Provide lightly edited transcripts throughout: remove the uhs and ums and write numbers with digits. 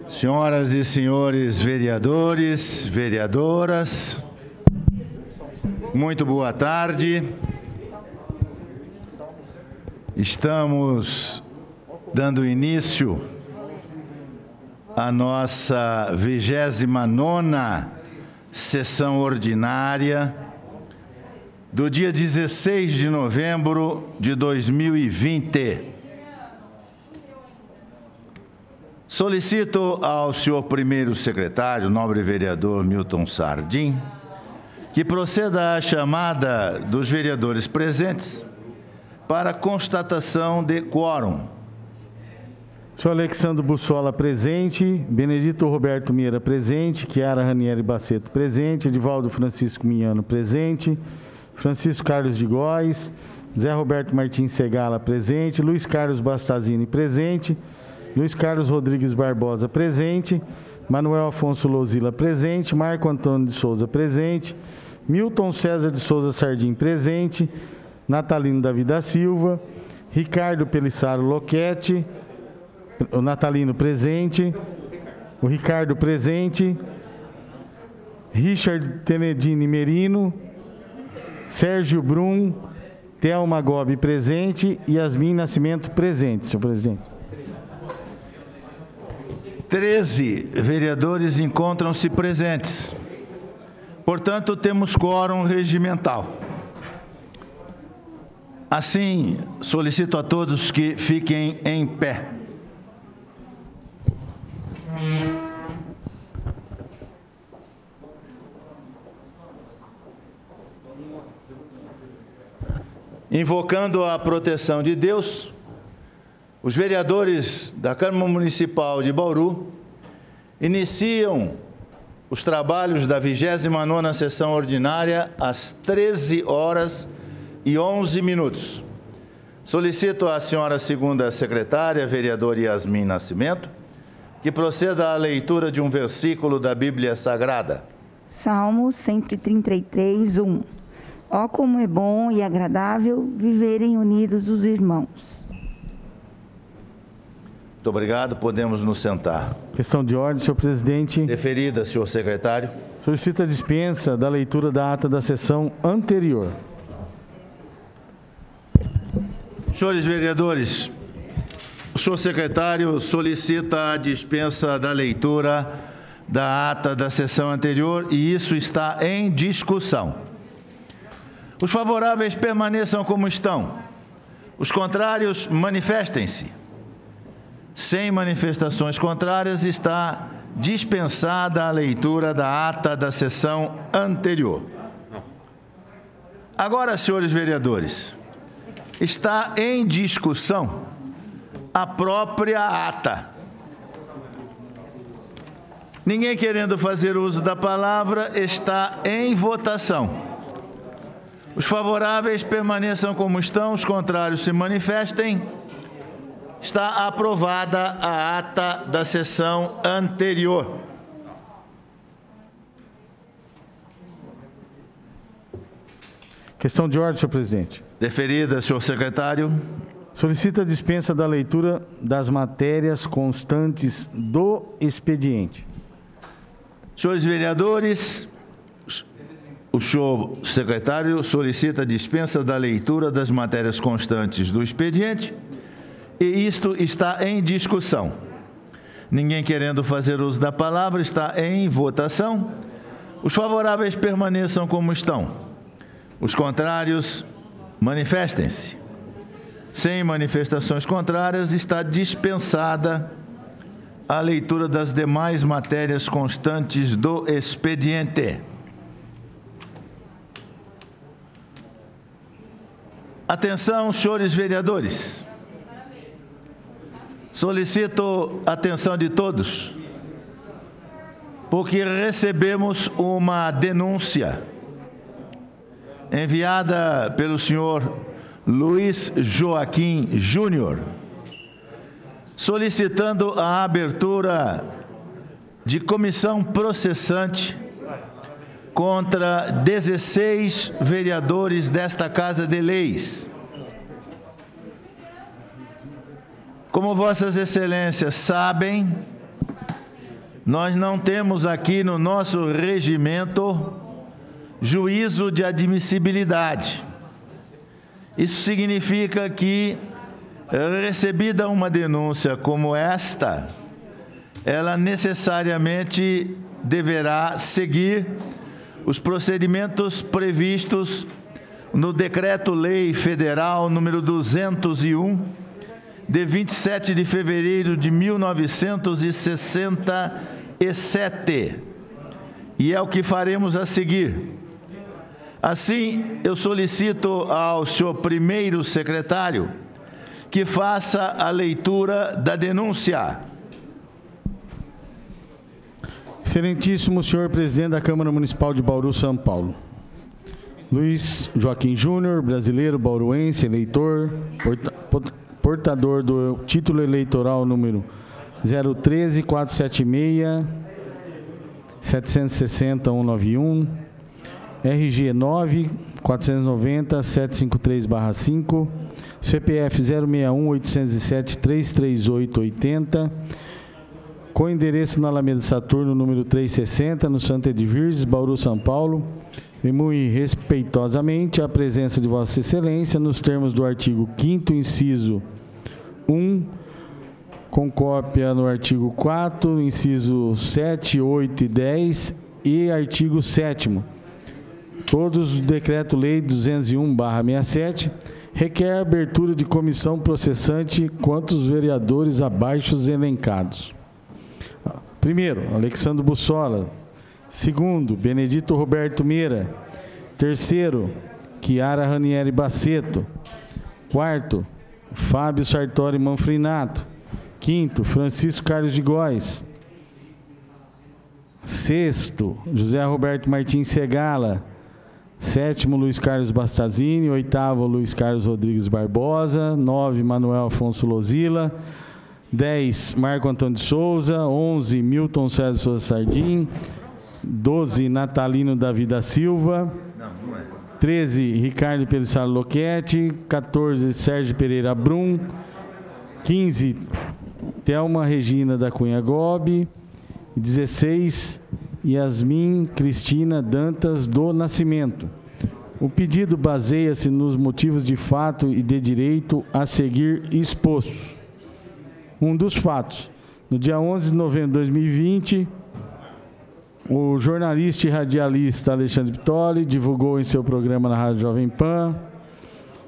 Senhoras e senhores vereadores, vereadoras, muito boa tarde. Estamos dando início à nossa 29ª sessão ordinária do dia 16 de novembro de 2020. Solicito ao senhor primeiro secretário, nobre vereador Milton Sardim, que proceda à chamada dos vereadores presentes para constatação de quórum. Senhor Alexandre Bussola presente, Benedito Roberto Meira presente, Chiara Ranieri Baceto presente, Edivaldo Francisco Miano presente, Francisco Carlos de Góes, Zé Roberto Martins Segala presente, Luiz Carlos Bastazini presente, Luiz Carlos Rodrigues Barbosa presente, Manuel Afonso Lozila presente, Marco Antônio de Souza presente, Milton César de Souza Sardim presente, Natalino Davi da Silva, Ricardo Pelissaro Loquete, o Natalino presente, o Ricardo presente, Richard Tenedini Merino, Sérgio Brum, Thelma Gobi presente e Yasmin Nascimento presente, senhor presidente. 13 vereadores encontram-se presentes. Portanto, temos quórum regimental. Assim, solicito a todos que fiquem em pé. Invocando a proteção de Deus, os vereadores da Câmara Municipal de Bauru iniciam os trabalhos da 29ª sessão ordinária às 13h11. Solicito à senhora segunda secretária, vereadora Yasmin Nascimento, que proceda à leitura de um versículo da Bíblia Sagrada. Salmo 133, 1. Ó, como é bom e agradável viverem unidos os irmãos. Muito obrigado, podemos nos sentar. Questão de ordem, senhor presidente. Deferida, senhor secretário. Solicita a dispensa da leitura da ata da sessão anterior. Senhores vereadores, o senhor secretário solicita a dispensa da leitura da ata da sessão anterior e isso está em discussão. Os favoráveis permaneçam como estão. Os contrários, manifestem-se. Sem manifestações contrárias, está dispensada a leitura da ata da sessão anterior. Agora, senhores vereadores, está em discussão a própria ata. Ninguém querendo fazer uso da palavra, está em votação. Os favoráveis permaneçam como estão, os contrários se manifestem. Está aprovada a ata da sessão anterior. Questão de ordem, senhor presidente. Deferida, senhor secretário. Solicita a dispensa da leitura das matérias constantes do expediente. Senhores vereadores, o senhor secretário solicita a dispensa da leitura das matérias constantes do expediente. E isto está em discussão. Ninguém querendo fazer uso da palavra, está em votação. Os favoráveis permaneçam como estão. Os contrários, manifestem-se. Sem manifestações contrárias, está dispensada a leitura das demais matérias constantes do expediente. Atenção, senhores vereadores. Solicito a atenção de todos, porque recebemos uma denúncia enviada pelo senhor Luiz Joaquim Júnior, solicitando a abertura de comissão processante contra 16 vereadores desta Casa de Leis. Como vossas excelências sabem, nós não temos aqui no nosso regimento juízo de admissibilidade. Isso significa que, recebida uma denúncia como esta, ela necessariamente deverá seguir os procedimentos previstos no Decreto-Lei Federal número 201, de 27 de fevereiro de 1967, e é o que faremos a seguir. Assim, eu solicito ao senhor primeiro secretário que faça a leitura da denúncia. Excelentíssimo senhor presidente da Câmara Municipal de Bauru, São Paulo. Luiz Joaquim Júnior, brasileiro, bauruense, eleitor, portador do título eleitoral número 013-476-760-191, RG 9-490-753-5, CPF 061-807-33880, com endereço na Alameda Saturno, número 360, no Santa Edvirges, Bauru, São Paulo. E muito respeitosamente a presença de Vossa Excelência nos termos do artigo 5º, inciso 1, com cópia no artigo 4, inciso 7, 8 e 10 e artigo 7º. Todos o Decreto-Lei 201/67 requer a abertura de comissão processante quanto os vereadores abaixo elencados. Primeiro, Alexandre Bussola. Segundo, Benedito Roberto Meira. Terceiro, Chiara Ranieri Baceto. Quarto, Fábio Sartori Manfrinato. Quinto, Francisco Carlos de Góes. Sexto, José Roberto Martins Segala. Sétimo, Luiz Carlos Bastazini. Oitavo, Luiz Carlos Rodrigues Barbosa. 9, Manuel Afonso Lozila. 10, Marco Antônio de Souza. 11, Milton César Souza Sardim. 12, Natalino Davi da Silva. 13, Ricardo Pelissaro Loquete. 14, Sérgio Pereira Brum. 15, Thelma Regina da Cunha Gobi. 16, Yasmin Cristina Dantas do Nascimento. O pedido baseia-se nos motivos de fato e de direito a seguir expostos. Um dos fatos: no dia 11 de novembro de 2020, o jornalista e radialista Alexandre Pittoli divulgou em seu programa na Rádio Jovem Pan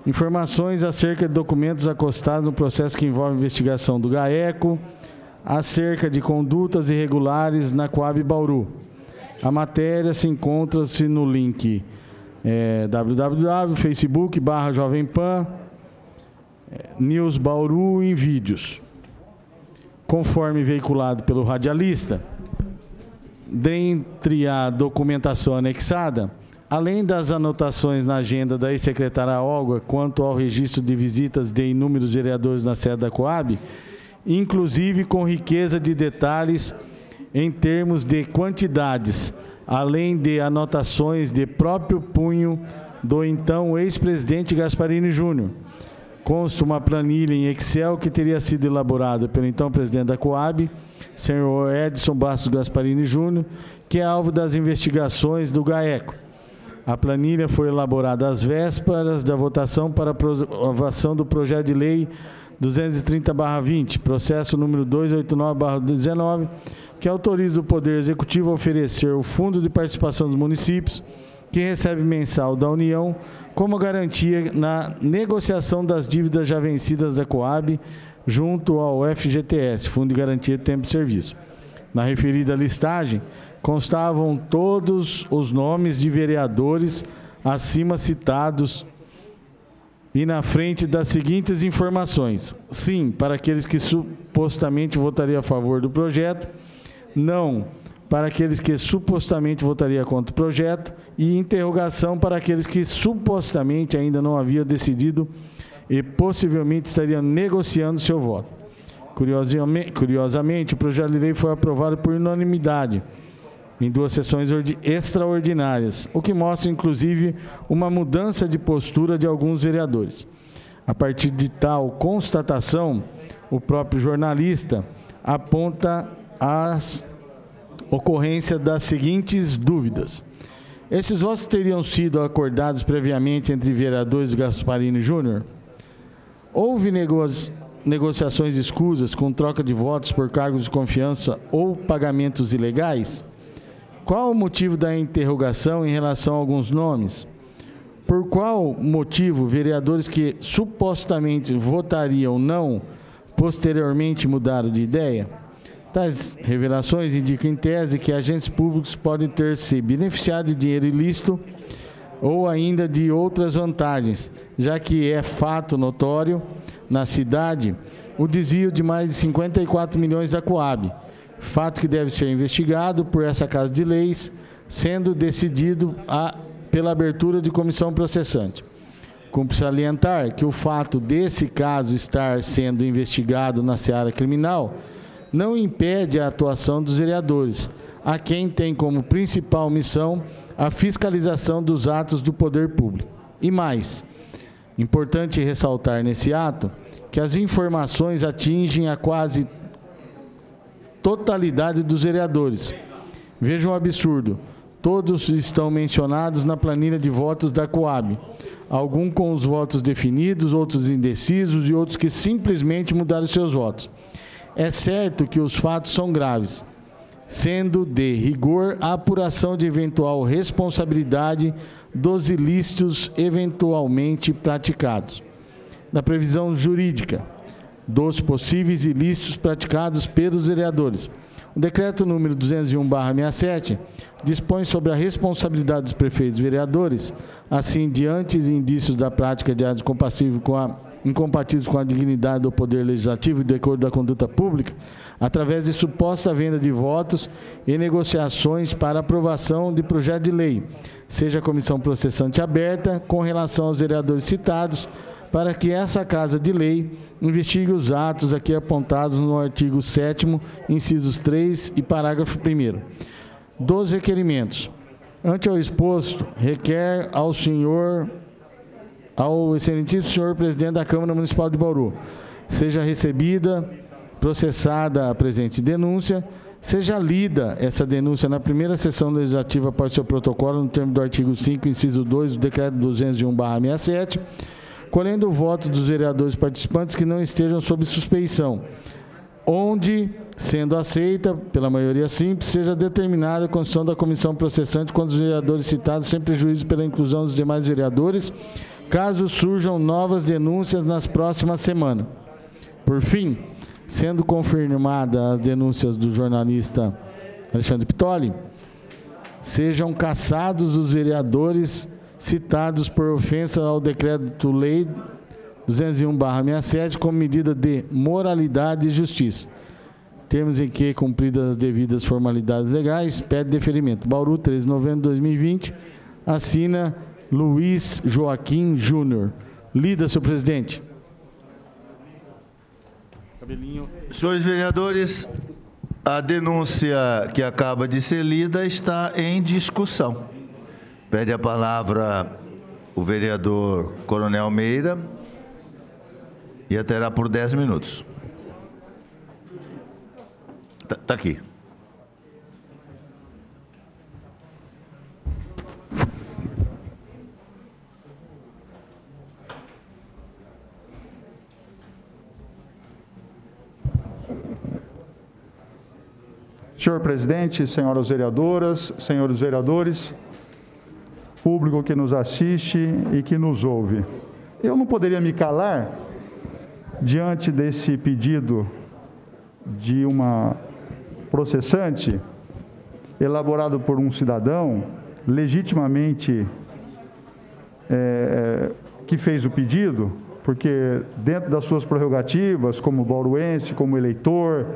informações acerca de documentos acostados no processo que envolve a investigação do GAECO acerca de condutas irregulares na Coab Bauru. A matéria se encontra-se no link www.facebook.com/Jovem Pan News Bauru em vídeos. Conforme veiculado pelo radialista, dentre a documentação anexada, além das anotações na agenda da ex-secretária Olga quanto ao registro de visitas de inúmeros vereadores na sede da Coab, inclusive com riqueza de detalhes em termos de quantidades, além de anotações de próprio punho do então ex-presidente Gasparini Júnior. Consta uma planilha em Excel que teria sido elaborada pelo então presidente da Coab, senhor Edson Bastos Gasparini Júnior, que é alvo das investigações do GAECO. A planilha foi elaborada às vésperas da votação para aprovação do projeto de lei 230/20, processo número 289/19, que autoriza o Poder Executivo a oferecer o Fundo de Participação dos Municípios, que recebe mensal da União, como garantia na negociação das dívidas já vencidas da Coab junto ao FGTS, Fundo de Garantia de Tempo de Serviço. Na referida listagem, constavam todos os nomes de vereadores acima citados e na frente das seguintes informações: sim, para aqueles que supostamente votariam a favor do projeto; não, para aqueles que supostamente votariam contra o projeto; e interrogação para aqueles que supostamente ainda não haviam decidido e possivelmente estariam negociando seu voto. Curiosamente, o projeto de lei foi aprovado por unanimidade em 2 sessões extraordinárias, o que mostra, inclusive, uma mudança de postura de alguns vereadores. A partir de tal constatação, o próprio jornalista aponta as ocorrência das seguintes dúvidas. Esses votos teriam sido acordados previamente entre vereadores Gasparini Júnior? Houve negociações escusas com troca de votos por cargos de confiança ou pagamentos ilegais? Qual o motivo da interrogação em relação a alguns nomes? Por qual motivo vereadores que supostamente votariam não, posteriormente mudaram de ideia? Tais revelações indicam em tese que agentes públicos podem ter se beneficiado de dinheiro ilícito ou ainda de outras vantagens, já que é fato notório na cidade o desvio de mais de 54 milhões da Coab, fato que deve ser investigado por essa Casa de Leis, sendo decidido pela abertura de comissão processante. Cumpre salientar que o fato desse caso estar sendo investigado na seara criminal não impede a atuação dos vereadores, a quem tem como principal missão a fiscalização dos atos do poder público. E mais, importante ressaltar nesse ato que as informações atingem a quase totalidade dos vereadores. Vejam um absurdo, todos estão mencionados na planilha de votos da Coab, alguns com os votos definidos, outros indecisos e outros que simplesmente mudaram seus votos. É certo que os fatos são graves, sendo de rigor a apuração de eventual responsabilidade dos ilícitos eventualmente praticados. Da previsão jurídica dos possíveis ilícitos praticados pelos vereadores. O decreto número 201/67 dispõe sobre a responsabilidade dos prefeitos e vereadores, assim, diante de indícios da prática de atos incompatíveis com a dignidade do poder legislativo e do decoro da conduta pública, através de suposta venda de votos e negociações para aprovação de projeto de lei, seja a comissão processante aberta com relação aos vereadores citados, para que essa Casa de Lei investigue os atos aqui apontados no artigo 7º, incisos 3 e parágrafo 1º. Dos requerimentos. Ante ao exposto, requer ao excelentíssimo senhor presidente da Câmara Municipal de Bauru, seja recebida, processada a presente denúncia, seja lida essa denúncia na primeira sessão legislativa após seu protocolo, no termo do artigo 5, inciso 2 do decreto 201/67, colhendo o voto dos vereadores participantes que não estejam sob suspeição, onde, sendo aceita pela maioria simples, seja determinada a constituição da comissão processante quando os vereadores citados, sem prejuízo pela inclusão dos demais vereadores, caso surjam novas denúncias nas próximas semanas. Por fim, sendo confirmadas as denúncias do jornalista Alexandre Pittoli, sejam cassados os vereadores citados por ofensa ao Decreto-Lei 201/67 como medida de moralidade e justiça. Temos em que, cumpridas as devidas formalidades legais, pede deferimento. Bauru, 13 de novembro de 2020, assina Luiz Joaquim Júnior. Lida, senhor presidente. Cabelinho. Senhores vereadores, a denúncia que acaba de ser lida está em discussão. Pede a palavra o vereador Coronel Meira e a terá por 10 minutos. Tá aqui. Senhor presidente, senhoras vereadoras, senhores vereadores, público que nos assiste e que nos ouve. Eu não poderia me calar diante desse pedido de uma processante elaborado por um cidadão legitimamente que fez o pedido, porque dentro das suas prerrogativas, como bauruense, como eleitor,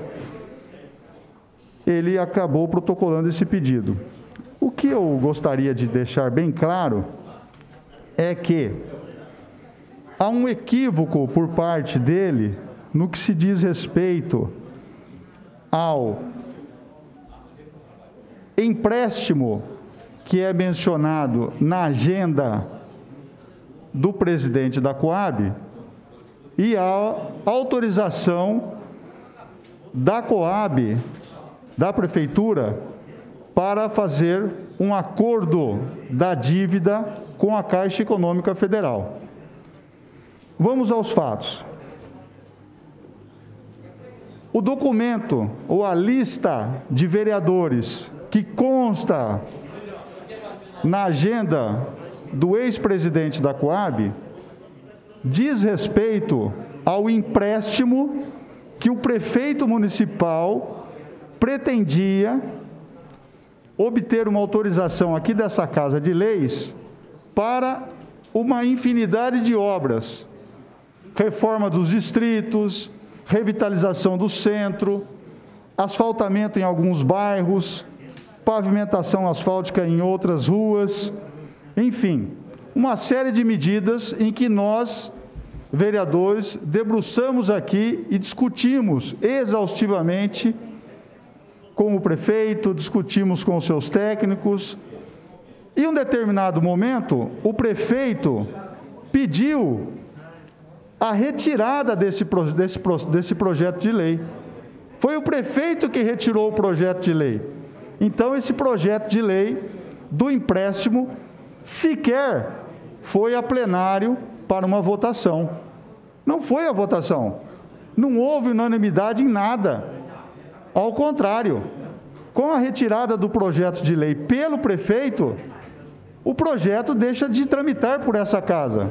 ele acabou protocolando esse pedido. O que eu gostaria de deixar bem claro é que há um equívoco por parte dele no que se diz respeito ao empréstimo que é mencionado na agenda do presidente da Coab e a autorização da Coab, da Prefeitura, para fazer um acordo da dívida com a Caixa Econômica Federal. Vamos aos fatos. O documento, ou a lista de vereadores que consta na agenda do ex-presidente da Coab, diz respeito ao empréstimo que o prefeito municipal pretendia obter uma autorização aqui dessa Casa de Leis para uma infinidade de obras, reforma dos distritos, revitalização do centro, asfaltamento em alguns bairros, pavimentação asfáltica em outras ruas, enfim, uma série de medidas em que nós, vereadores, debruçamos aqui e discutimos exaustivamente com o prefeito, discutimos com os seus técnicos. Em um determinado momento, o prefeito pediu a retirada desse projeto de lei. Foi o prefeito que retirou o projeto de lei. Então, esse projeto de lei do empréstimo sequer foi a plenário para uma votação. Não foi a votação. Não houve unanimidade em nada. Ao contrário, com a retirada do projeto de lei pelo prefeito, o projeto deixa de tramitar por essa casa.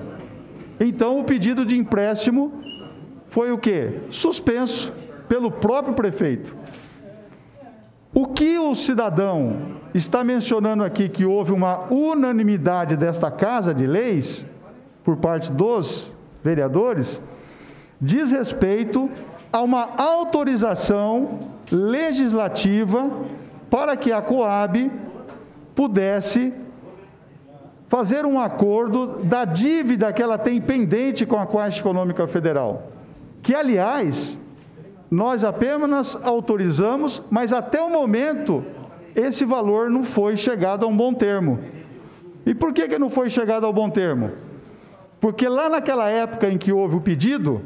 Então, o pedido de empréstimo foi o quê? Suspenso pelo próprio prefeito. O que o cidadão está mencionando aqui, que houve uma unanimidade desta Casa de Leis, por parte dos vereadores, diz respeito a uma autorização legislativa para que a Coab pudesse fazer um acordo da dívida que ela tem pendente com a Caixa Econômica Federal, que, aliás, nós apenas autorizamos, mas até o momento esse valor não foi chegado a um bom termo. E por que não foi chegado ao bom termo? Porque lá naquela época em que houve o pedido,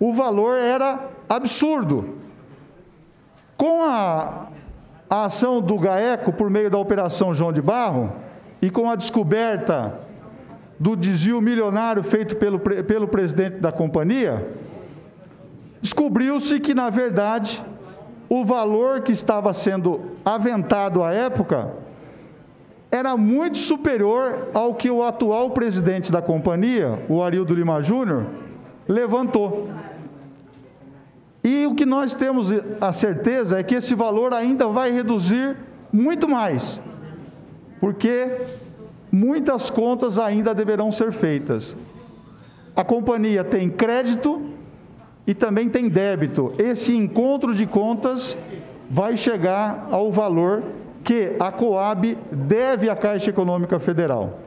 o valor era absurdo. Com a ação do GAECO por meio da Operação João de Barro e com a descoberta do desvio milionário feito pelo presidente da companhia, descobriu-se que, na verdade, o valor que estava sendo aventado à época era muito superior ao que o atual presidente da companhia, o Arildo Lima Júnior, levantou. E o que nós temos a certeza é que esse valor ainda vai reduzir muito mais, porque muitas contas ainda deverão ser feitas. A companhia tem crédito e também tem débito. Esse encontro de contas vai chegar ao valor que a Coab deve à Caixa Econômica Federal,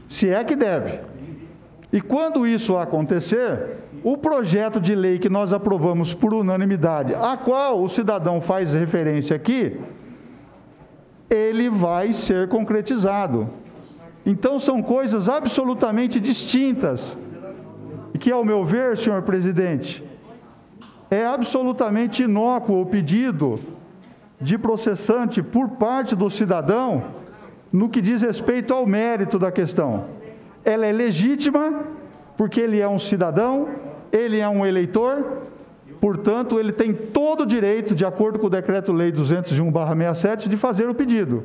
se é que deve. E quando isso acontecer, o projeto de lei que nós aprovamos por unanimidade, a qual o cidadão faz referência aqui, ele vai ser concretizado. Então, são coisas absolutamente distintas, e que, ao meu ver, senhor presidente, é absolutamente inócuo o pedido de processante por parte do cidadão no que diz respeito ao mérito da questão. Ela é legítima porque ele é um cidadão, ele é um eleitor, portanto, ele tem todo o direito, de acordo com o Decreto-Lei 201/67, de fazer o pedido.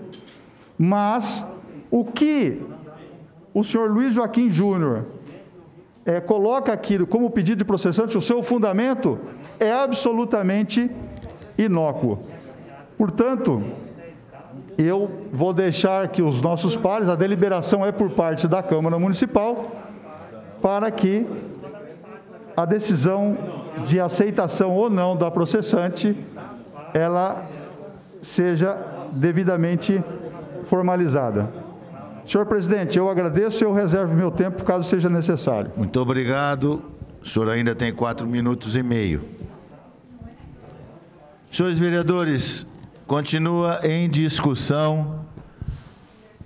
Mas o que o senhor Luiz Joaquim Júnior coloca aqui como pedido de processante, o seu fundamento é absolutamente inócuo. Portanto, eu vou deixar que os nossos pares, a deliberação é por parte da Câmara Municipal, para que a decisão de aceitação ou não da processante, ela seja devidamente formalizada. Senhor presidente, eu agradeço e eu reservo meu tempo caso seja necessário. Muito obrigado. O senhor ainda tem 4 minutos e meio. Senhores vereadores, continua em discussão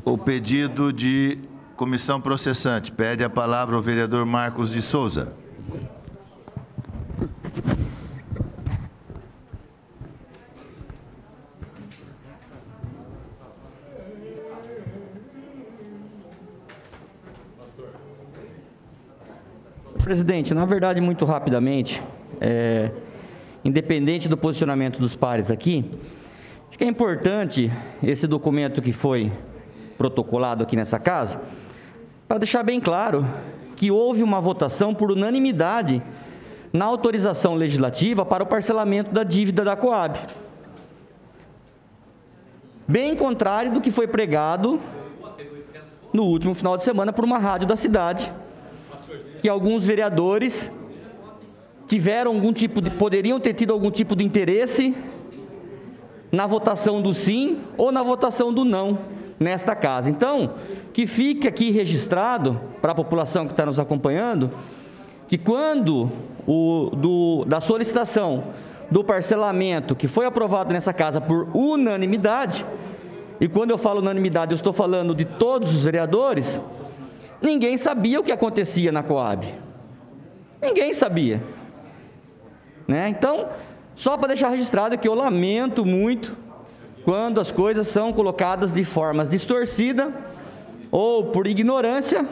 o pedido de comissão processante. Pede a palavra o vereador Marcos de Souza. Presidente, na verdade, muito rapidamente, independente do posicionamento dos pares aqui, acho que é importante esse documento que foi protocolado aqui nessa casa, para deixar bem claro que houve uma votação por unanimidade na autorização legislativa para o parcelamento da dívida da Coab. Bem contrário do que foi pregado no último final de semana por uma rádio da cidade, que alguns vereadores poderiam ter tido algum tipo de interesse na votação do sim ou na votação do não nesta casa. Então, que fique aqui registrado para a população que está nos acompanhando, que quando da solicitação do parcelamento que foi aprovado nessa casa por unanimidade, e quando eu falo unanimidade, eu estou falando de todos os vereadores, ninguém sabia o que acontecia na Coab. Ninguém sabia. Né? Então, só para deixar registrado que eu lamento muito quando as coisas são colocadas de formas distorcidas, ou por ignorância,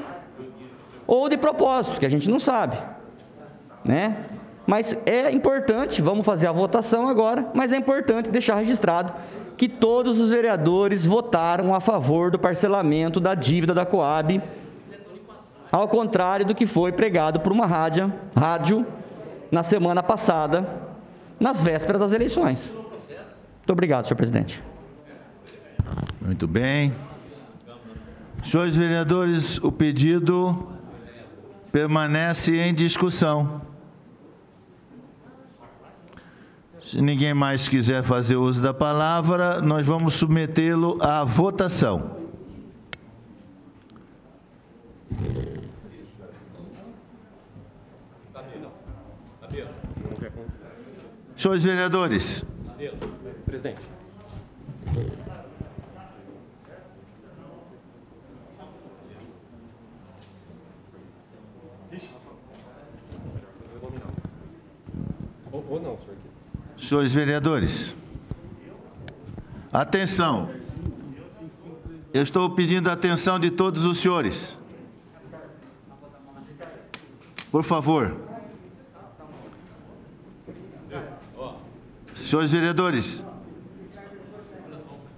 ou de propósito, que a gente não sabe. Né? Mas é importante, vamos fazer a votação agora, mas é importante deixar registrado que todos os vereadores votaram a favor do parcelamento da dívida da Coab, ao contrário do que foi pregado por uma rádio na semana passada, nas vésperas das eleições. Muito obrigado, senhor presidente. Muito bem. Senhores vereadores, o pedido permanece em discussão. Se ninguém mais quiser fazer uso da palavra, nós vamos submetê-lo à votação. Senhores vereadores. Presidente. Ou não, senhor. Senhores vereadores, atenção. Eu estou pedindo a atenção de todos os senhores. Por favor. Senhores vereadores,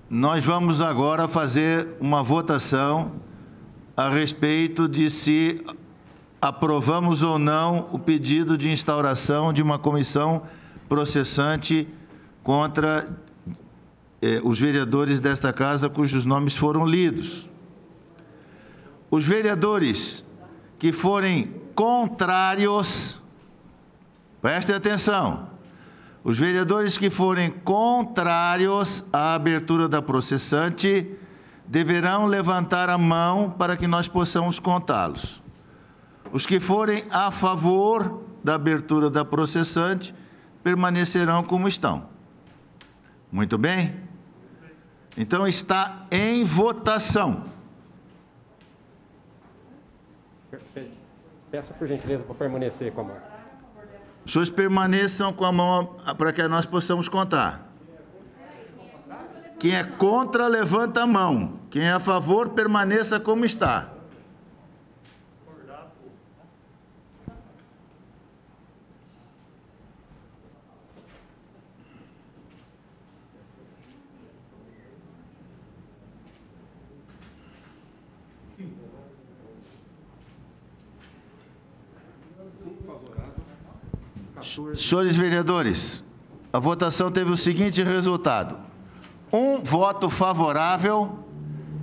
nós vamos agora fazer uma votação a respeito de se aprovamos ou não o pedido de instauração de uma comissão processante contra os vereadores desta casa cujos nomes foram lidos. Os vereadores que forem contrários, prestem atenção, os vereadores que forem contrários à abertura da processante deverão levantar a mão para que nós possamos contá-los. Os que forem a favor da abertura da processante permanecerão como estão. Muito bem? Então, está em votação. Peço por gentileza para permanecer com a mão. Os senhores permaneçam com a mão para que nós possamos contar. Quem é contra, levanta a mão. Quem é a favor, permaneça como está. Senhores vereadores, a votação teve o seguinte resultado: 1 voto favorável,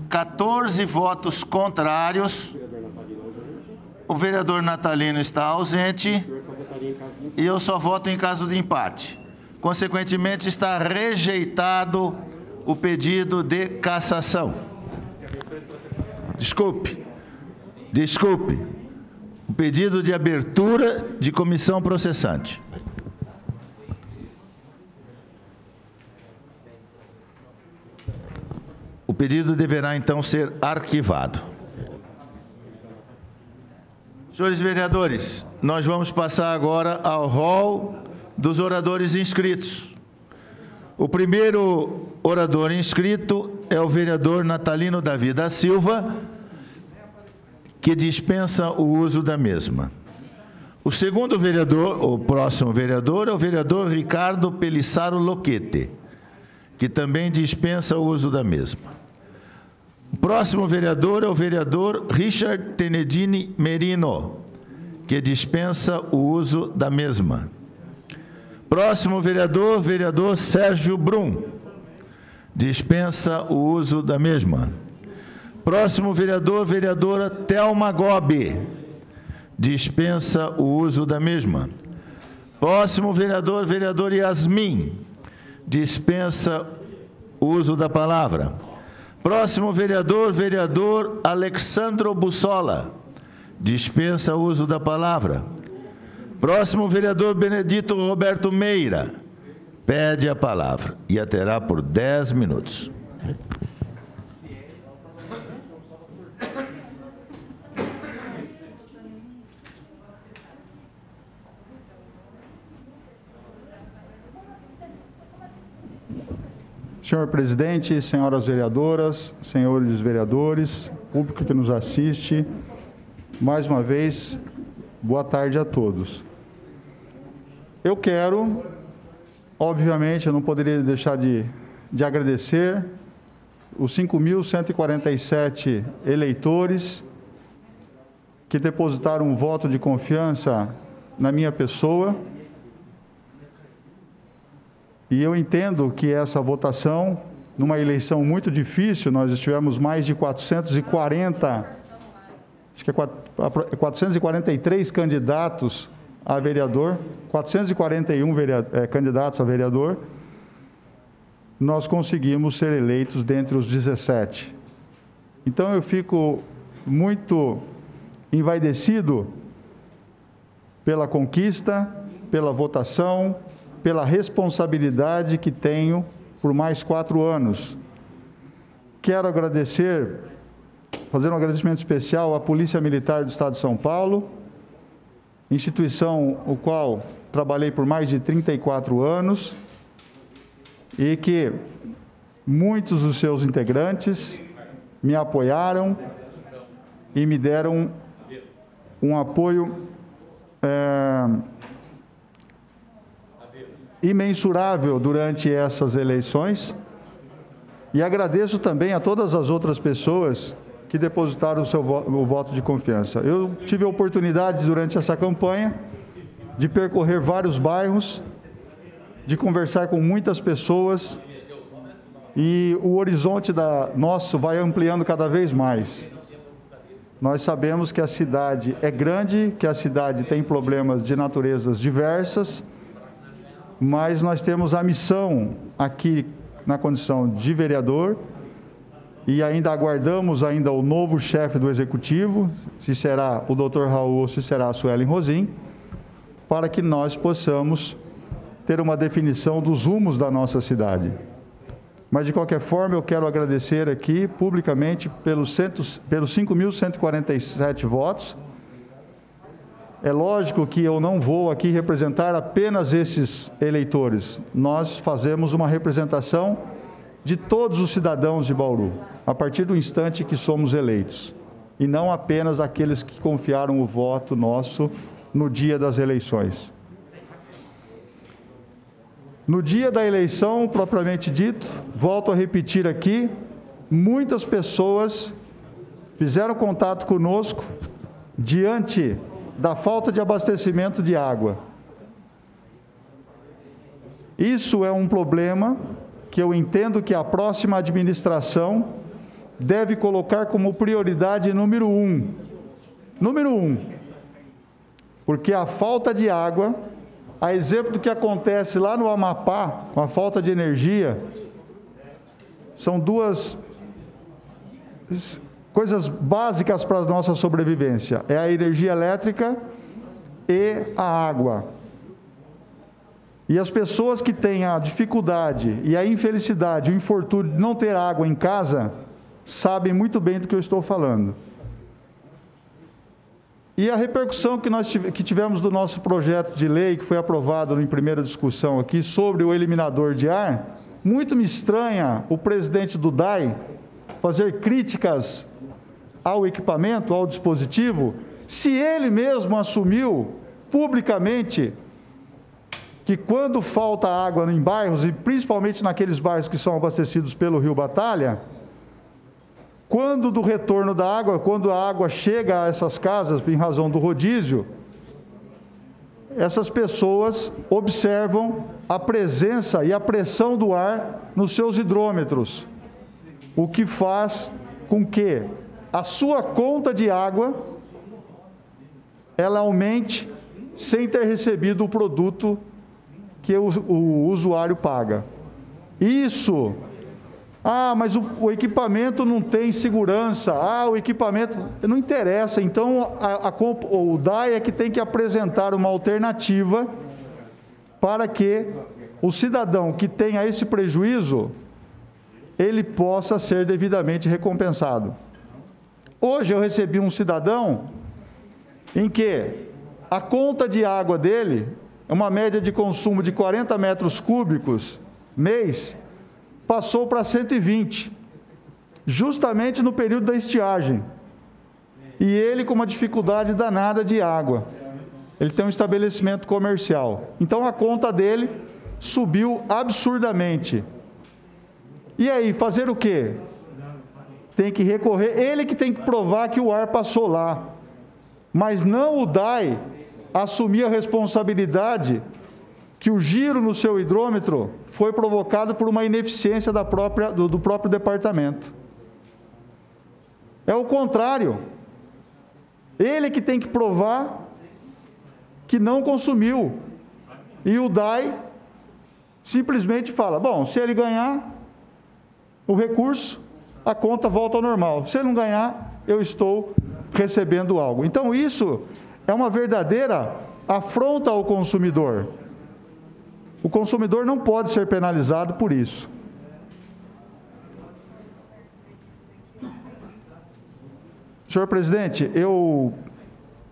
14 votos contrários. O vereador Natalino está ausente e eu só voto em caso de empate. Consequentemente, está rejeitado o pedido de cassação. Desculpe. O pedido de abertura de comissão processante. O pedido deverá, então, ser arquivado. Senhores vereadores, nós vamos passar agora ao rol dos oradores inscritos. O primeiro orador inscrito é o vereador Natalino Davi da Silva, que dispensa o uso da mesma. O segundo vereador, o próximo vereador, é o vereador Ricardo Pelissaro Loquete, que também dispensa o uso da mesma. O próximo vereador é o vereador Richard Tenedini Merino, que dispensa o uso da mesma. Próximo vereador, vereador Sérgio Brum, dispensa o uso da mesma. Próximo vereador, vereadora Thelma Gobi, dispensa o uso da mesma. Próximo vereador, vereador Yasmin, dispensa o uso da palavra. Próximo vereador, vereador Alexandro Bussola, dispensa o uso da palavra. Próximo vereador Benedito Roberto Meira, pede a palavra e a terá por 10 minutos. Senhor presidente, senhoras vereadoras, senhores vereadores, público que nos assiste, mais uma vez, boa tarde a todos. Eu quero, obviamente, eu não poderia deixar de agradecer os 5.147 eleitores que depositaram um voto de confiança na minha pessoa. E eu entendo que essa votação, numa eleição muito difícil, nós tivemos mais de 443 candidatos a vereador, 441 candidatos a vereador, nós conseguimos ser eleitos dentre os 17. Então, eu fico muito envaidecido pela conquista, pela votação, pela responsabilidade que tenho por mais 4 anos. Quero agradecer, fazer um agradecimento especial à Polícia Militar do Estado de São Paulo, instituição o qual trabalhei por mais de 34 anos e que muitos dos seus integrantes me apoiaram e me deram um apoio imensurável durante essas eleições, e agradeço também a todas as outras pessoas que depositaram o voto de confiança. Eu tive a oportunidade durante essa campanha de percorrer vários bairros, de conversar com muitas pessoas, e o horizonte nosso vai ampliando cada vez mais. Nós sabemos que a cidade é grande, que a cidade tem problemas de naturezas diversas, mas nós temos a missão aqui na condição de vereador e ainda aguardamos o novo chefe do Executivo, se será o Dr. Raul ou se será a Suelen Rosim, para que nós possamos ter uma definição dos rumos da nossa cidade. Mas, de qualquer forma, eu quero agradecer aqui publicamente pelos 5.147 votos. É lógico que eu não vou aqui representar apenas esses eleitores. Nós fazemos uma representação de todos os cidadãos de Bauru, a partir do instante que somos eleitos, e não apenas aqueles que confiaram o voto nosso no dia das eleições. No dia da eleição, propriamente dito, volto a repetir aqui, muitas pessoas fizeram contato conosco diante da falta de abastecimento de água. Isso é um problema que eu entendo que a próxima administração deve colocar como prioridade número 1. Número 1. Porque a falta de água, a exemplo do que acontece lá no Amapá, com a falta de energia, são duas coisas básicas para a nossa sobrevivência, é a energia elétrica e a água. E as pessoas que têm a dificuldade e a infelicidade, o infortúnio de não ter água em casa, sabem muito bem do que eu estou falando. E a repercussão que tivemos do nosso projeto de lei, que foi aprovado em primeira discussão aqui, sobre o eliminador de ar, muito me estranha o presidente do DAI fazer críticas ao equipamento, ao dispositivo, se ele mesmo assumiu publicamente que quando falta água em bairros, e principalmente naqueles bairros que são abastecidos pelo Rio Batalha, quando do retorno da água, quando a água chega a essas casas, em razão do rodízio, essas pessoas observam a presença e a pressão do ar nos seus hidrômetros, o que faz com que a sua conta de água ela aumente sem ter recebido o produto que o usuário paga. Isso, mas o equipamento não tem segurança, o equipamento, não interessa, então o DAE é que tem que apresentar uma alternativa para que o cidadão que tenha esse prejuízo, ele possa ser devidamente recompensado. Hoje eu recebi um cidadão em que a conta de água dele, é uma média de consumo de 40 metros cúbicos mês, passou para 120, justamente no período da estiagem. E ele com uma dificuldade danada de água. Ele tem um estabelecimento comercial. Então a conta dele subiu absurdamente. E aí, fazer o quê? Tem que recorrer, ele que tem que provar que o ar passou lá. Mas não o DAE assumir a responsabilidade que o giro no seu hidrômetro foi provocado por uma ineficiência do próprio departamento. É o contrário. Ele que tem que provar que não consumiu. E o DAE simplesmente fala, bom, se ele ganhar o recurso, a conta volta ao normal. Se ele não ganhar, eu estou recebendo algo. Então, isso é uma verdadeira afronta ao consumidor. O consumidor não pode ser penalizado por isso. Senhor presidente, eu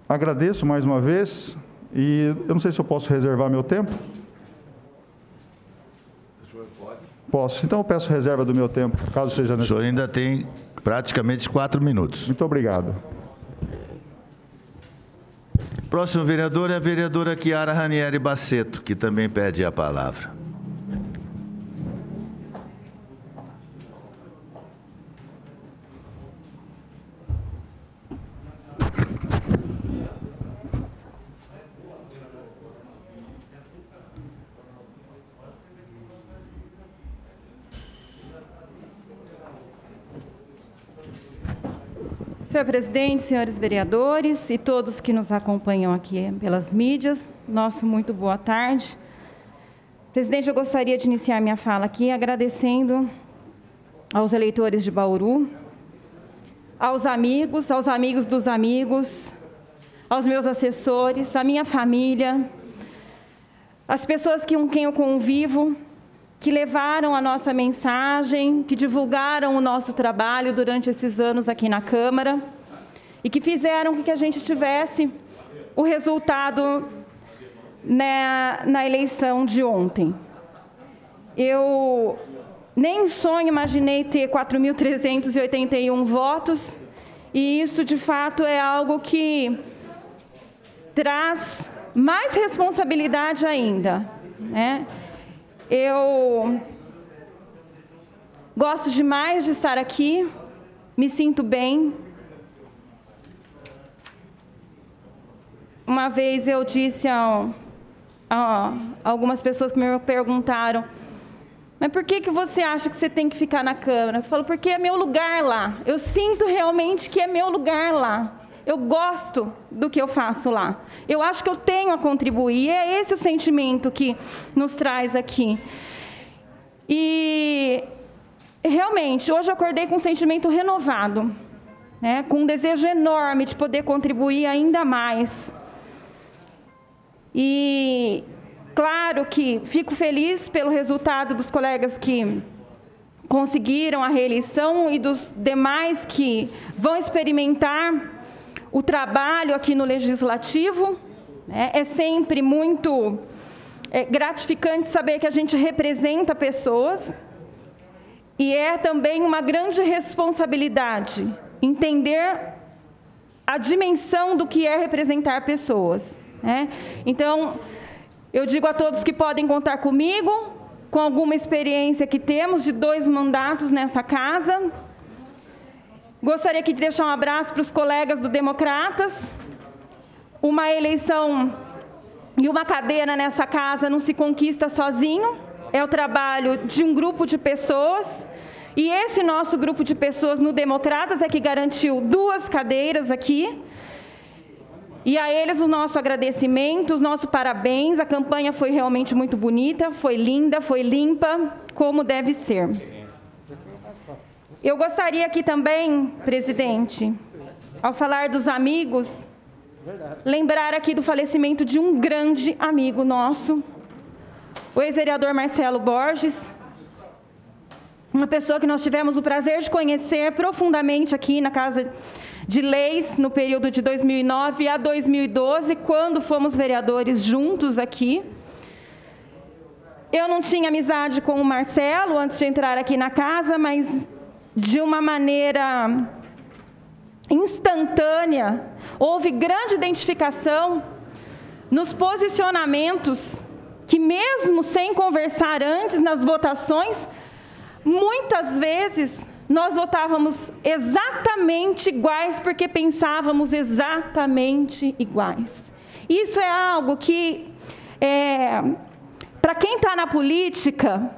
agradeço mais uma vez e eu não sei se eu posso reservar meu tempo. O senhor pode? Posso. Então eu peço reserva do meu tempo, caso seja necessário. O senhor ainda tem praticamente 4 minutos. Muito obrigado. Próximo vereador é a vereadora Chiara Ranieri Bassetto, que também pede a palavra. Senhor presidente, senhores vereadores e todos que nos acompanham aqui pelas mídias, nosso muito boa tarde. Presidente, eu gostaria de iniciar minha fala aqui agradecendo aos eleitores de Bauru, aos amigos dos amigos, aos meus assessores, à minha família, as pessoas com quem eu convivo, que levaram a nossa mensagem, que divulgaram o nosso trabalho durante esses anos aqui na Câmara e que fizeram com que a gente tivesse o resultado na eleição de ontem. Eu nem em sonho imaginei ter 4.381 votos e isso, de fato, é algo que traz mais responsabilidade ainda, né? Eu gosto demais de estar aqui, me sinto bem. Uma vez eu disse a algumas pessoas que me perguntaram, mas por que você acha que você tem que ficar na Câmara? Eu falo, porque é meu lugar lá. Eu sinto realmente que é meu lugar lá. Eu gosto do que eu faço lá. Eu acho que eu tenho a contribuir. E é esse o sentimento que nos traz aqui. E, realmente, hoje eu acordei com um sentimento renovado, né? Com um desejo enorme de poder contribuir ainda mais. E, claro que fico feliz pelo resultado dos colegas que conseguiram a reeleição e dos demais que vão experimentar o trabalho aqui no Legislativo, né? É sempre muito gratificante saber que a gente representa pessoas e é também uma grande responsabilidade entender a dimensão do que é representar pessoas. né? Então, eu digo a todos que podem contar comigo, com alguma experiência que temos de 2 mandatos nessa casa. Gostaria aqui de deixar um abraço para os colegas do Democratas. Uma eleição e uma cadeira nessa casa não se conquista sozinho, é o trabalho de um grupo de pessoas, e esse nosso grupo de pessoas no Democratas é que garantiu 2 cadeiras aqui, e a eles o nosso agradecimento, os nossos parabéns. A campanha foi realmente muito bonita, foi linda, foi limpa, como deve ser. Eu gostaria aqui também, presidente, ao falar dos amigos, lembrar aqui do falecimento de um grande amigo nosso, o ex-vereador Marcelo Borges, uma pessoa que nós tivemos o prazer de conhecer profundamente aqui na Casa de Leis, no período de 2009 a 2012, quando fomos vereadores juntos aqui. Eu não tinha amizade com o Marcelo antes de entrar aqui na casa, mas de uma maneira instantânea, houve grande identificação nos posicionamentos que, mesmo sem conversar antes, nas votações, muitas vezes nós votávamos exatamente iguais, porque pensávamos exatamente iguais. Isso é algo que, para quem está na política,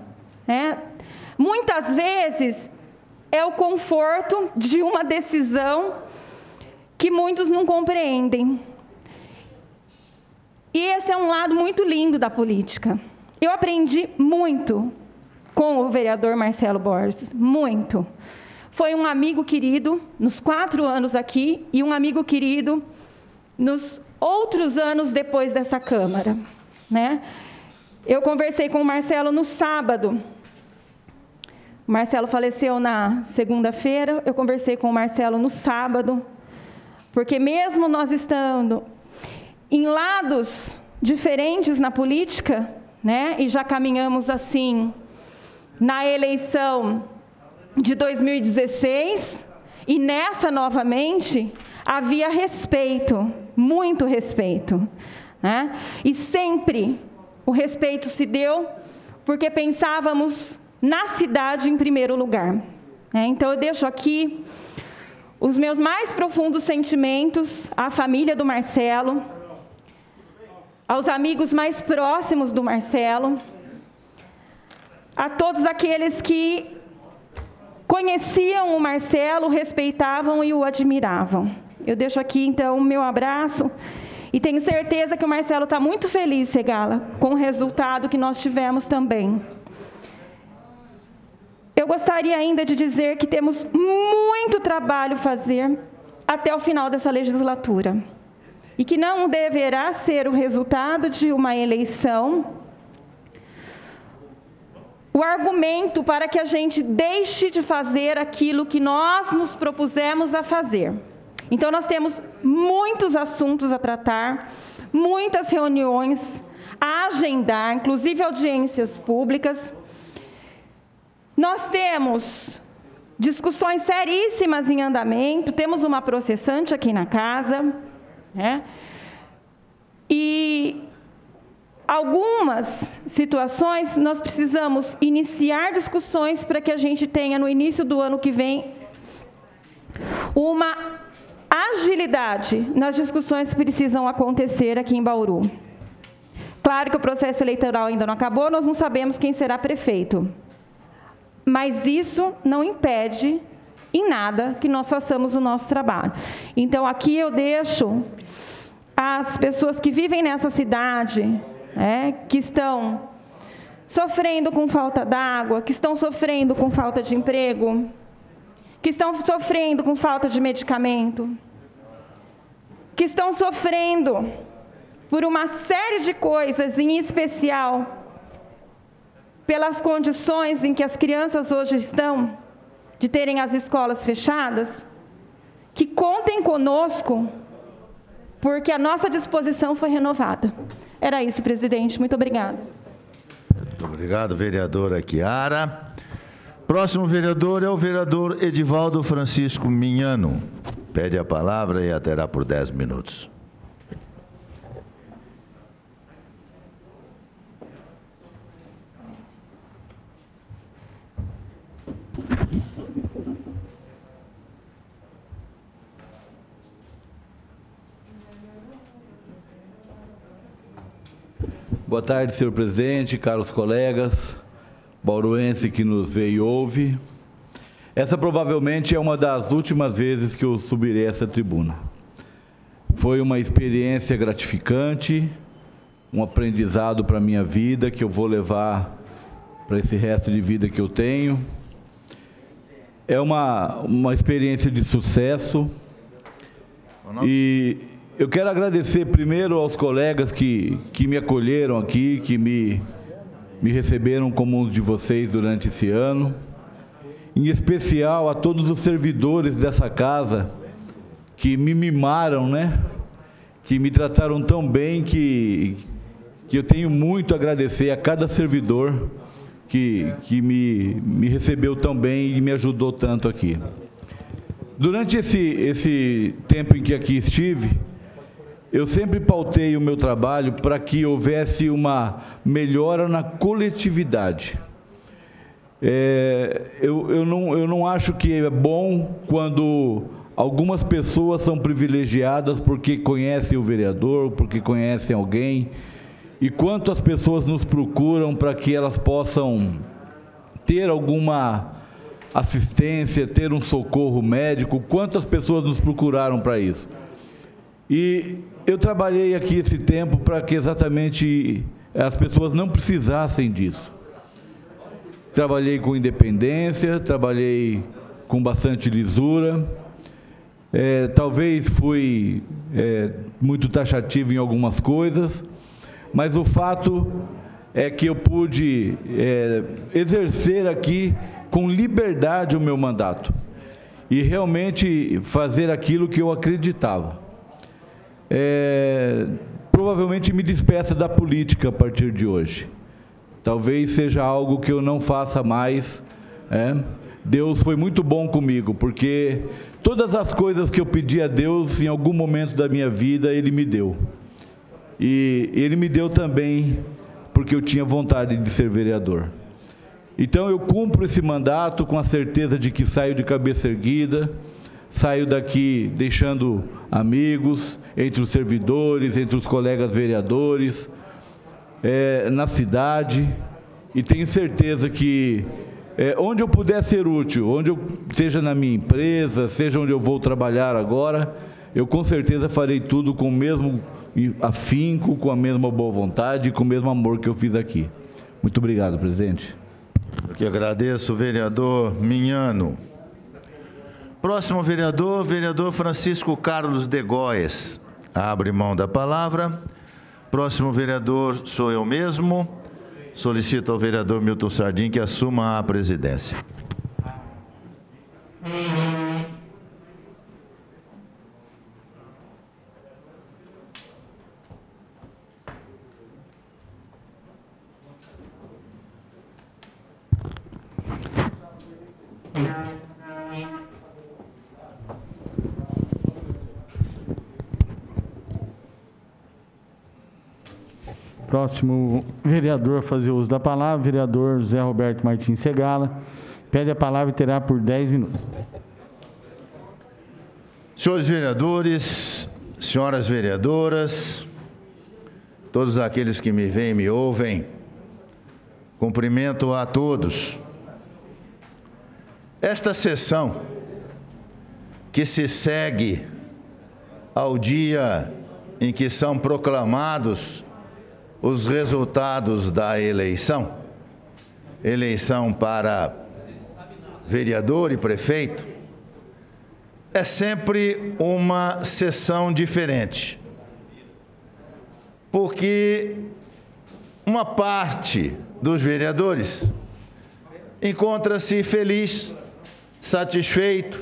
muitas vezes é o conforto de uma decisão que muitos não compreendem. E esse é um lado muito lindo da política. Eu aprendi muito com o vereador Marcelo Borges, muito. Foi um amigo querido nos 4 anos aqui e um amigo querido nos outros anos depois dessa Câmara, né? Eu conversei com o Marcelo no sábado. O Marcelo faleceu na segunda-feira, eu conversei com o Marcelo no sábado, porque mesmo nós estando em lados diferentes na política, né, e já caminhamos assim na eleição de 2016, e nessa novamente, havia respeito, muito respeito, né? E sempre o respeito se deu porque pensávamos na cidade em primeiro lugar. Então, eu deixo aqui os meus mais profundos sentimentos à família do Marcelo, aos amigos mais próximos do Marcelo, a todos aqueles que conheciam o Marcelo, respeitavam e o admiravam. Eu deixo aqui, então, o meu abraço e tenho certeza que o Marcelo está muito feliz, Segala, com o resultado que nós tivemos também. Eu gostaria ainda de dizer que temos muito trabalho a fazer até o final dessa legislatura. E que não deverá ser o resultado de uma eleição o argumento para que a gente deixe de fazer aquilo que nós nos propusemos a fazer. Então, nós temos muitos assuntos a tratar, muitas reuniões a agendar, inclusive audiências públicas. Nós temos discussões seríssimas em andamento, temos uma processante aqui na casa, né? E algumas situações nós precisamos iniciar discussões para que a gente tenha no início do ano que vem uma agilidade nas discussões que precisam acontecer aqui em Bauru. Claro que o processo eleitoral ainda não acabou, nós não sabemos quem será prefeito. Mas isso não impede em nada que nós façamos o nosso trabalho. Então, aqui eu deixo as pessoas que vivem nessa cidade, que estão sofrendo com falta d'água, que estão sofrendo com falta de emprego, que estão sofrendo com falta de medicamento, que estão sofrendo por uma série de coisas, em especial pelas condições em que as crianças hoje estão, de terem as escolas fechadas, que contem conosco, porque a nossa disposição foi renovada. Era isso, presidente. Muito obrigada. Muito obrigado, vereadora Chiara. Próximo vereador é o vereador Edivaldo Francisco Minhano. Pede a palavra e a terá por 10 minutos. Boa tarde, senhor presidente, caros colegas, bauruense que nos vê e ouve. Essa provavelmente é uma das últimas vezes que eu subirei essa tribuna. Foi uma experiência gratificante, um aprendizado para a minha vida, que eu vou levar para esse resto de vida que eu tenho. É uma experiência de sucesso. E eu quero agradecer primeiro aos colegas que me acolheram aqui, que me receberam como um de vocês durante esse ano. Em especial a todos os servidores dessa casa que me mimaram, né? Que me trataram tão bem que eu tenho muito a agradecer a cada servidor que me recebeu tão bem e me ajudou tanto aqui. Durante esse tempo em que aqui estive, eu sempre pautei o meu trabalho para que houvesse uma melhora na coletividade. Eu não acho que é bom quando algumas pessoas são privilegiadas porque conhecem o vereador, porque conhecem alguém, e quantas pessoas nos procuram para que elas possam ter alguma assistência, ter um socorro médico, quantas pessoas nos procuraram para isso. E eu trabalhei aqui esse tempo para que exatamente as pessoas não precisassem disso. Trabalhei com independência, trabalhei com bastante lisura, talvez fui muito taxativo em algumas coisas, mas o fato é que eu pude exercer aqui com liberdade o meu mandato e realmente fazer aquilo que eu acreditava. Provavelmente me despeça da política a partir de hoje. Talvez seja algo que eu não faça mais. Deus foi muito bom comigo, porque todas as coisas que eu pedi a Deus, em algum momento da minha vida, Ele me deu. E Ele me deu também porque eu tinha vontade de ser vereador. Então eu cumpro esse mandato com a certeza de que saio de cabeça erguida, saio daqui deixando amigos entre os servidores, entre os colegas vereadores, na cidade, e tenho certeza que onde eu puder ser útil, seja na minha empresa, seja onde eu vou trabalhar agora, eu com certeza farei tudo com o mesmo afinco, com a mesma boa vontade e com o mesmo amor que eu fiz aqui. Muito obrigado, presidente. Eu que agradeço, vereador Minhano. Próximo vereador, vereador Francisco Carlos de Góes. Abre mão da palavra. Próximo vereador sou eu mesmo. Solicito ao vereador Milton Sardim que assuma a presidência. Próximo vereador a fazer uso da palavra, vereador José Roberto Martins Segala. Pede a palavra e terá por 10 minutos. Senhores vereadores, senhoras vereadoras, todos aqueles que me veem e me ouvem, cumprimento a todos. Esta sessão, que se segue ao dia em que são proclamados os resultados da eleição para vereador e prefeito, é sempre uma sessão diferente, porque uma parte dos vereadores encontra-se feliz, satisfeito,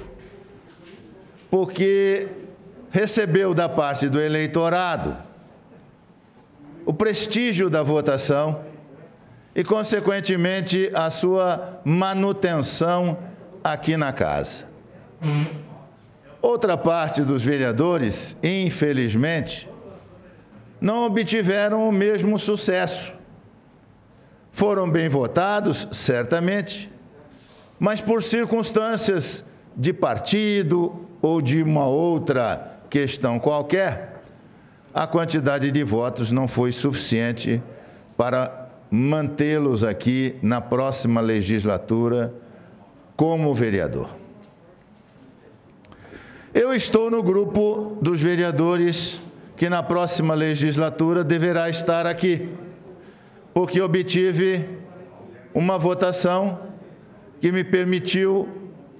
porque recebeu da parte do eleitorado o prestígio da votação e, consequentemente, a sua manutenção aqui na casa. Outra parte dos vereadores, infelizmente, não obtiveram o mesmo sucesso. Foram bem votados, certamente, mas por circunstâncias de partido ou de uma outra questão qualquer, a quantidade de votos não foi suficiente para mantê-los aqui na próxima legislatura como vereador. Eu estou no grupo dos vereadores que na próxima legislatura deverá estar aqui, porque obtive uma votação que me permitiu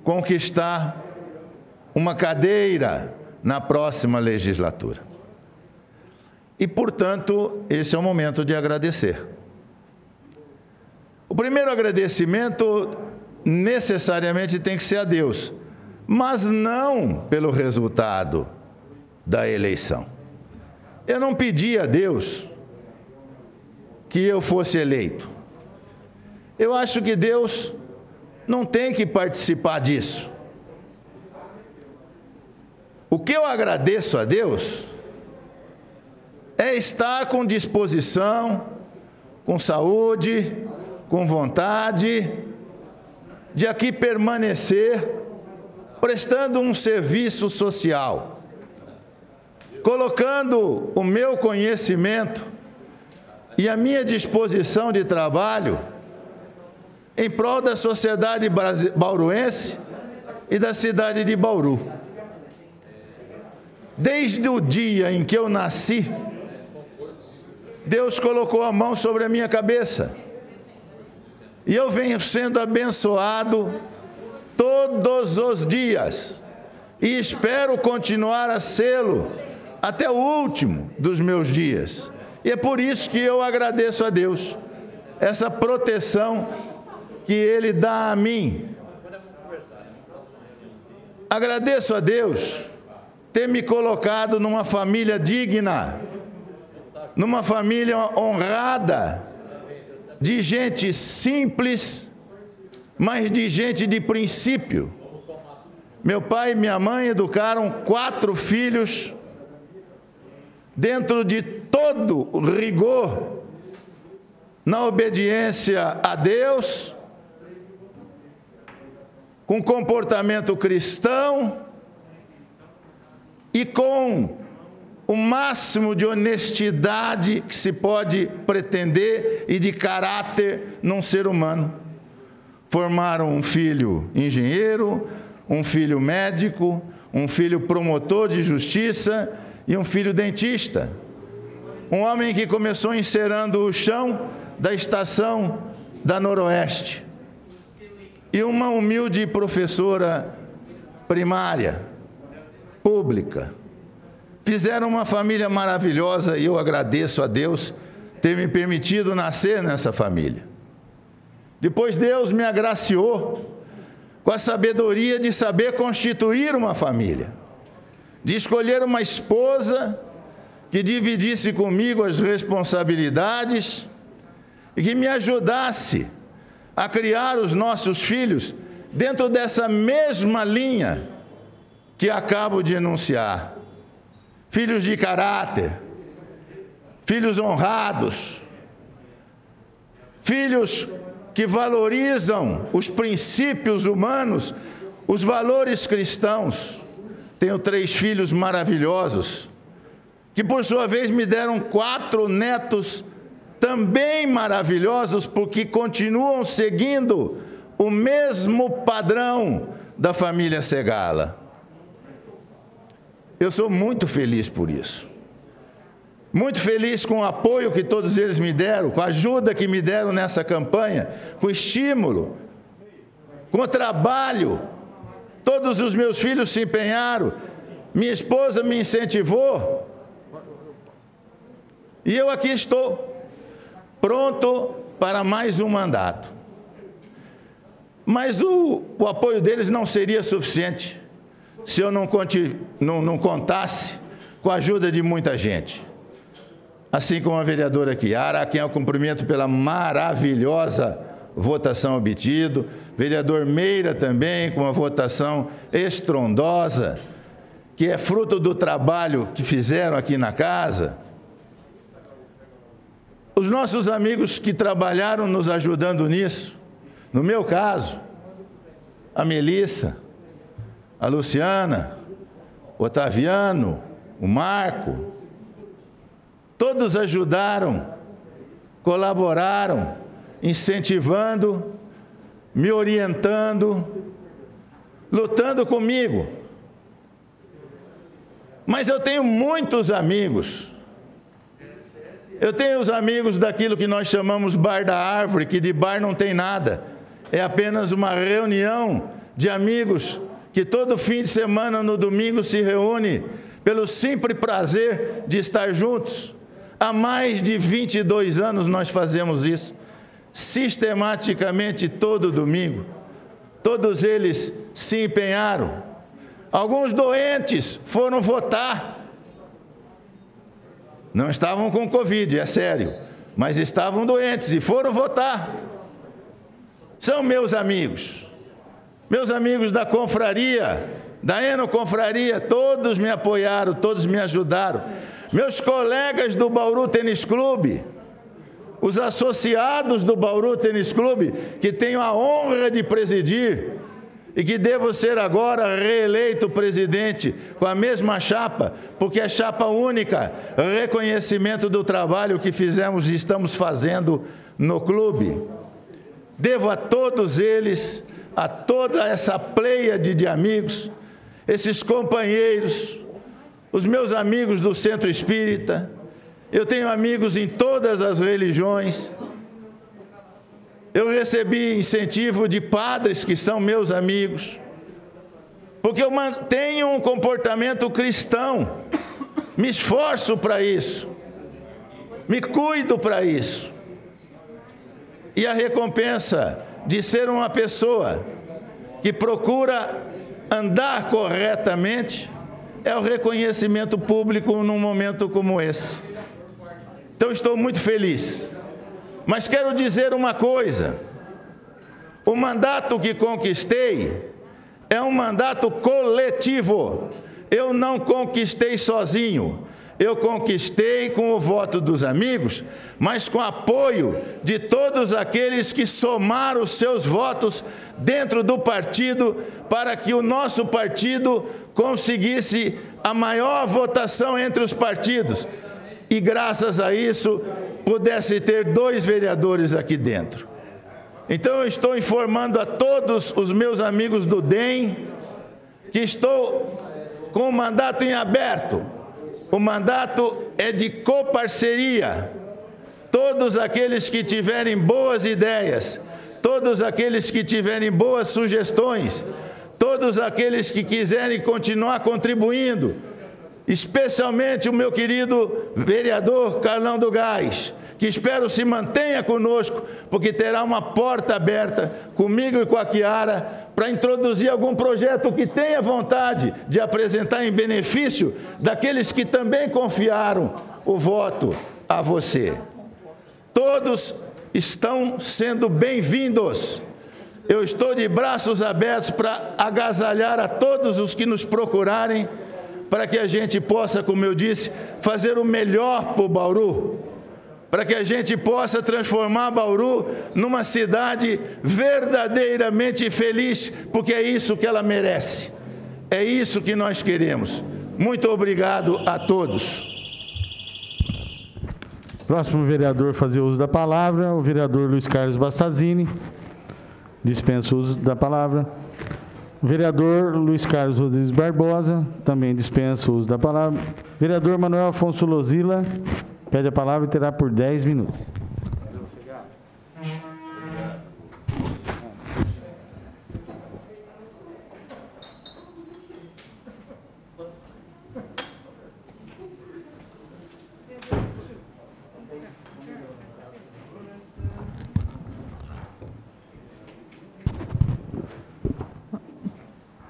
conquistar uma cadeira na próxima legislatura. E, portanto, esse é o momento de agradecer. O primeiro agradecimento necessariamente tem que ser a Deus, mas não pelo resultado da eleição. Eu não pedi a Deus que eu fosse eleito. Eu acho que Deus não tem que participar disso. O que eu agradeço a Deus é estar com disposição, com saúde, com vontade de aqui permanecer, prestando um serviço social, colocando o meu conhecimento e a minha disposição de trabalho em prol da sociedade bauruense e da cidade de Bauru. Desde o dia em que eu nasci, Deus colocou a mão sobre a minha cabeça. E eu venho sendo abençoado todos os dias. E espero continuar a sê-lo até o último dos meus dias. E é por isso que eu agradeço a Deus essa proteção que Ele dá a mim. Agradeço a Deus ter me colocado numa família digna, numa família honrada, de gente simples, mas de gente de princípio. Meu pai e minha mãe educaram 4 filhos dentro de todo o rigor, na obediência a Deus, com comportamento cristão e com o máximo de honestidade que se pode pretender e de caráter num ser humano. Formaram um filho engenheiro, um filho médico, um filho promotor de justiça e um filho dentista. Um homem que começou encerando o chão da estação da Noroeste. E uma humilde professora primária, pública. Fizeram uma família maravilhosa e eu agradeço a Deus ter me permitido nascer nessa família. Depois Deus me agraciou com a sabedoria de saber constituir uma família, de escolher uma esposa que dividisse comigo as responsabilidades e que me ajudasse a criar os nossos filhos dentro dessa mesma linha que acabo de enunciar. Filhos de caráter, filhos honrados, filhos que valorizam os princípios humanos, os valores cristãos. Tenho 3 filhos maravilhosos, que por sua vez me deram 4 netos também maravilhosos, porque continuam seguindo o mesmo padrão da família Segala. Eu sou muito feliz por isso. Muito feliz com o apoio que todos eles me deram, com a ajuda que me deram nessa campanha, com o estímulo, com o trabalho. Todos os meus filhos se empenharam, minha esposa me incentivou. E eu aqui estou, pronto para mais um mandato. Mas o apoio deles não seria suficiente se eu não contasse com a ajuda de muita gente. Assim como a vereadora Chiara, a quem eu cumprimento pela maravilhosa votação obtida, vereador Meira também, com uma votação estrondosa, que é fruto do trabalho que fizeram aqui na casa. Os nossos amigos que trabalharam nos ajudando nisso, no meu caso, a Melissa, a Luciana, o Otaviano, o Marco, todos ajudaram colaboraram, incentivando, me orientando, lutando comigo. Mas eu tenho muitos amigos. Eu tenho os amigos daquilo que nós chamamos bar da árvore, que de bar não tem nada. É apenas uma reunião de amigos que todo fim de semana, no domingo, se reúne pelo simples prazer de estar juntos. Há mais de 22 anos nós fazemos isso, sistematicamente todo domingo. Todos eles se empenharam. Alguns doentes foram votar. Não estavam com Covid, é sério, mas estavam doentes e foram votar. São meus amigos da confraria, da Enoconfraria, todos me apoiaram, todos me ajudaram. Meus colegas do Bauru Tênis Clube, os associados do Bauru Tênis Clube, que tenho a honra de presidir e que devo ser agora reeleito presidente com a mesma chapa, porque é chapa única, reconhecimento do trabalho que fizemos e estamos fazendo no clube. Devo a todos eles, a toda essa pleiade de amigos, esses companheiros, os meus amigos do Centro Espírita. Eu tenho amigos em todas as religiões. Eu recebi incentivo de padres que são meus amigos, porque eu mantenho um comportamento cristão, me esforço para isso, me cuido para isso. E a recompensa de ser uma pessoa que procura andar corretamente é o reconhecimento público num momento como esse. Então, estou muito feliz. Mas quero dizer uma coisa: o mandato que conquistei é um mandato coletivo. Eu não conquistei sozinho. Eu conquistei com o voto dos amigos, mas com o apoio de todos aqueles que somaram os seus votos dentro do partido para que o nosso partido conseguisse a maior votação entre os partidos. E graças a isso, pudesse ter 2 vereadores aqui dentro. Então, eu estou informando a todos os meus amigos do DEM que estou com o mandato em aberto. O mandato é de coparceria. Todos aqueles que tiverem boas ideias, todos aqueles que tiverem boas sugestões, todos aqueles que quiserem continuar contribuindo, especialmente o meu querido vereador Carlão do Gás, que espero se mantenha conosco, porque terá uma porta aberta comigo e com a Chiara para introduzir algum projeto que tenha vontade de apresentar em benefício daqueles que também confiaram o voto a você. Todos estão sendo bem-vindos. Eu estou de braços abertos para agasalhar a todos os que nos procurarem, para que a gente possa, como eu disse, fazer o melhor para o Bauru, para que a gente possa transformar Bauru numa cidade verdadeiramente feliz, porque é isso que ela merece. É isso que nós queremos. Muito obrigado a todos. Próximo vereador a fazer uso da palavra, o vereador Luiz Carlos Bastazini. Dispensa o uso da palavra. O vereador Luiz Carlos Rodrigues Barbosa, também dispensa o uso da palavra. Vereador Manuel Afonso Lozila, pede a palavra e terá por 10 minutos.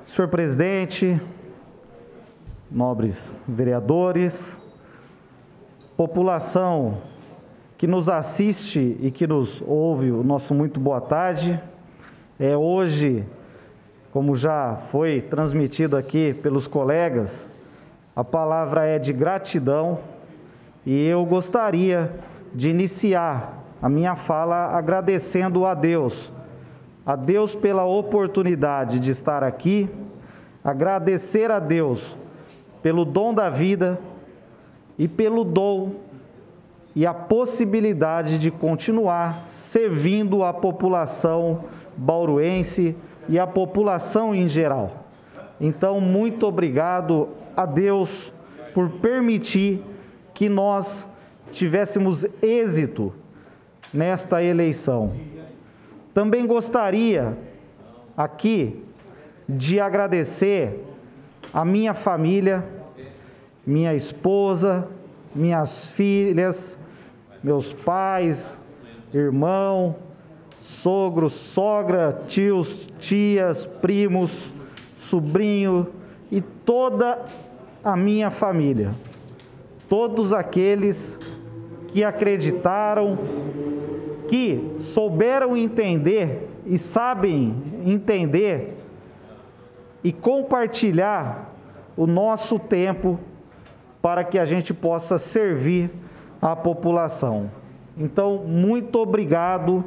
Senhor presidente, nobres vereadores, população que nos assiste e que nos ouve, o nosso muito boa tarde. Hoje, como já foi transmitido aqui pelos colegas, a palavra é de gratidão e eu gostaria de iniciar a minha fala agradecendo a Deus pela oportunidade de estar aqui, agradecer a Deus pelo dom da vida e pelo dom e a possibilidade de continuar servindo a população bauruense e a população em geral. Então, muito obrigado a Deus por permitir que nós tivéssemos êxito nesta eleição. Também gostaria aqui de agradecer a minha família, minha esposa, minhas filhas, meus pais, irmão, sogro, sogra, tios, tias, primos, sobrinho e toda a minha família. Todos aqueles que acreditaram, que souberam entender e sabem entender e compartilhar o nosso tempo para que a gente possa servir a população. Então, muito obrigado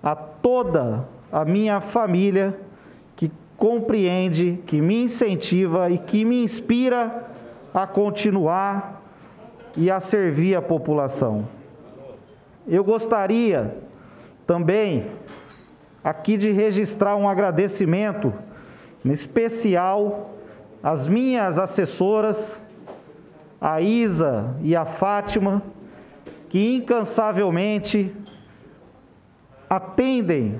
a toda a minha família que compreende, que me incentiva e que me inspira a continuar e a servir a população. Eu gostaria também aqui de registrar um agradecimento em especial às minhas assessoras, a Isa e a Fátima, que incansavelmente atendem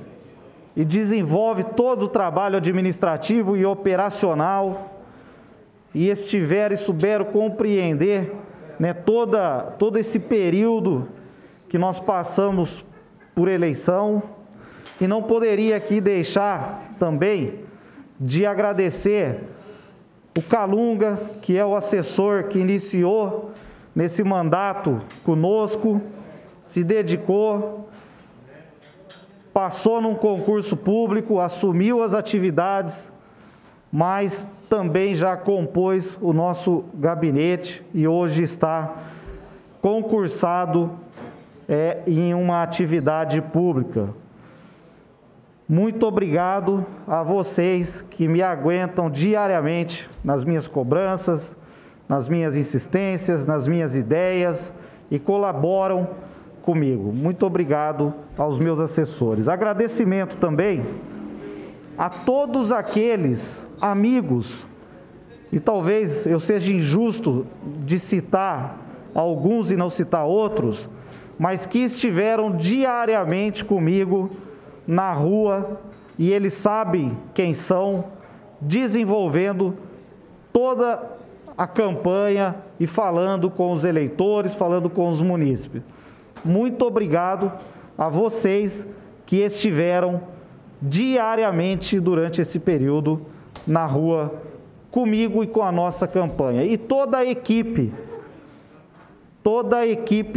e desenvolvem todo o trabalho administrativo e operacional e estiveram e souberam compreender, né, todo esse período que nós passamos por eleição. E não poderia aqui deixar também de agradecer o Calunga, que é o assessor que iniciou nesse mandato conosco, se dedicou, passou num concurso público, assumiu as atividades, mas também já compôs o nosso gabinete e hoje está concursado em uma atividade pública. Muito obrigado a vocês que me aguentam diariamente nas minhas cobranças, nas minhas insistências, nas minhas ideias e colaboram comigo. Muito obrigado aos meus assessores. Agradecimento também a todos aqueles amigos, e talvez eu seja injusto de citar alguns e não citar outros, mas que estiveram diariamente comigo na rua, e eles sabem quem são, desenvolvendo toda a campanha e falando com os eleitores, falando com os munícipes. Muito obrigado a vocês que estiveram diariamente durante esse período na rua comigo e com a nossa campanha. E toda a equipe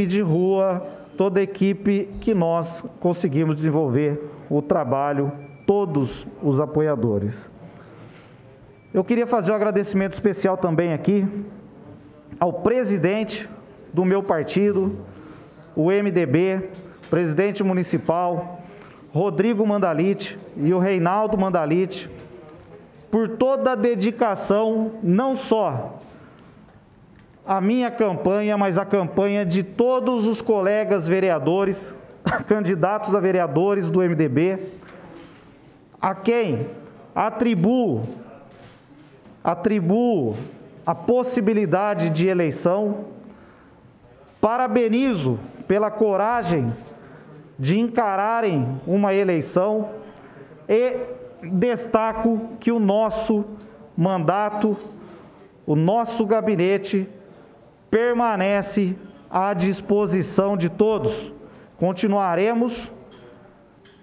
de rua, toda a equipe que nós conseguimos desenvolver o trabalho, todos os apoiadores. Eu queria fazer um agradecimento especial também aqui ao presidente do meu partido, o MDB, presidente municipal, Rodrigo Mandalite e o Reinaldo Mandalite, por toda a dedicação, não só a minha campanha, mas a campanha de todos os colegas vereadores, candidatos a vereadores do MDB, a quem atribuo a possibilidade de eleição. Parabenizo pela coragem de encararem uma eleição e destaco que o nosso mandato, o nosso gabinete permanece à disposição de todos. Continuaremos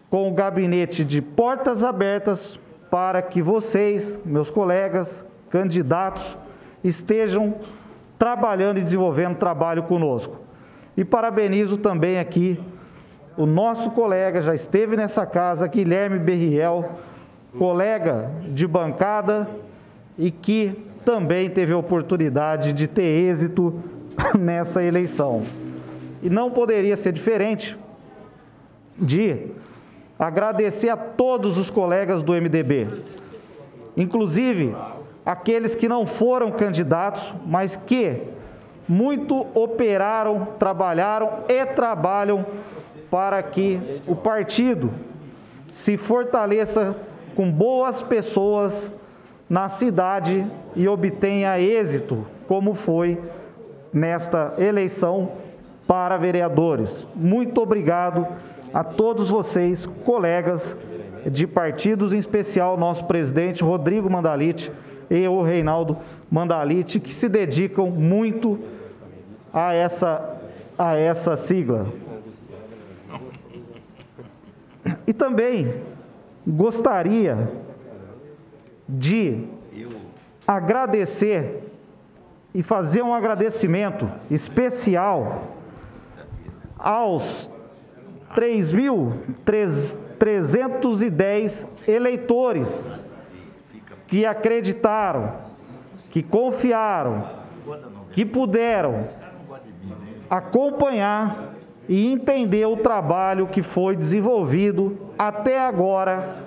com o gabinete de portas abertas para que vocês, meus colegas, candidatos, estejam trabalhando e desenvolvendo trabalho conosco. E parabenizo também aqui o nosso colega, já esteve nessa casa, Guilherme Berriel, colega de bancada e que também teve a oportunidade de ter êxito nessa eleição. E não poderia ser diferente de agradecer a todos os colegas do MDB, inclusive aqueles que não foram candidatos, mas que muito operaram, trabalharam e trabalham para que o partido se fortaleça com boas pessoas na cidade e obtenha êxito, como foi nesta eleição para vereadores. Muito obrigado a todos vocês, colegas de partidos, em especial nosso presidente Rodrigo Mandalite e o Reinaldo Mandalite, que se dedicam muito a essa sigla. E também gostaria de agradecer e fazer um agradecimento especial aos 3.310 eleitores que acreditaram, que confiaram, que puderam acompanhar e entender o trabalho que foi desenvolvido até agora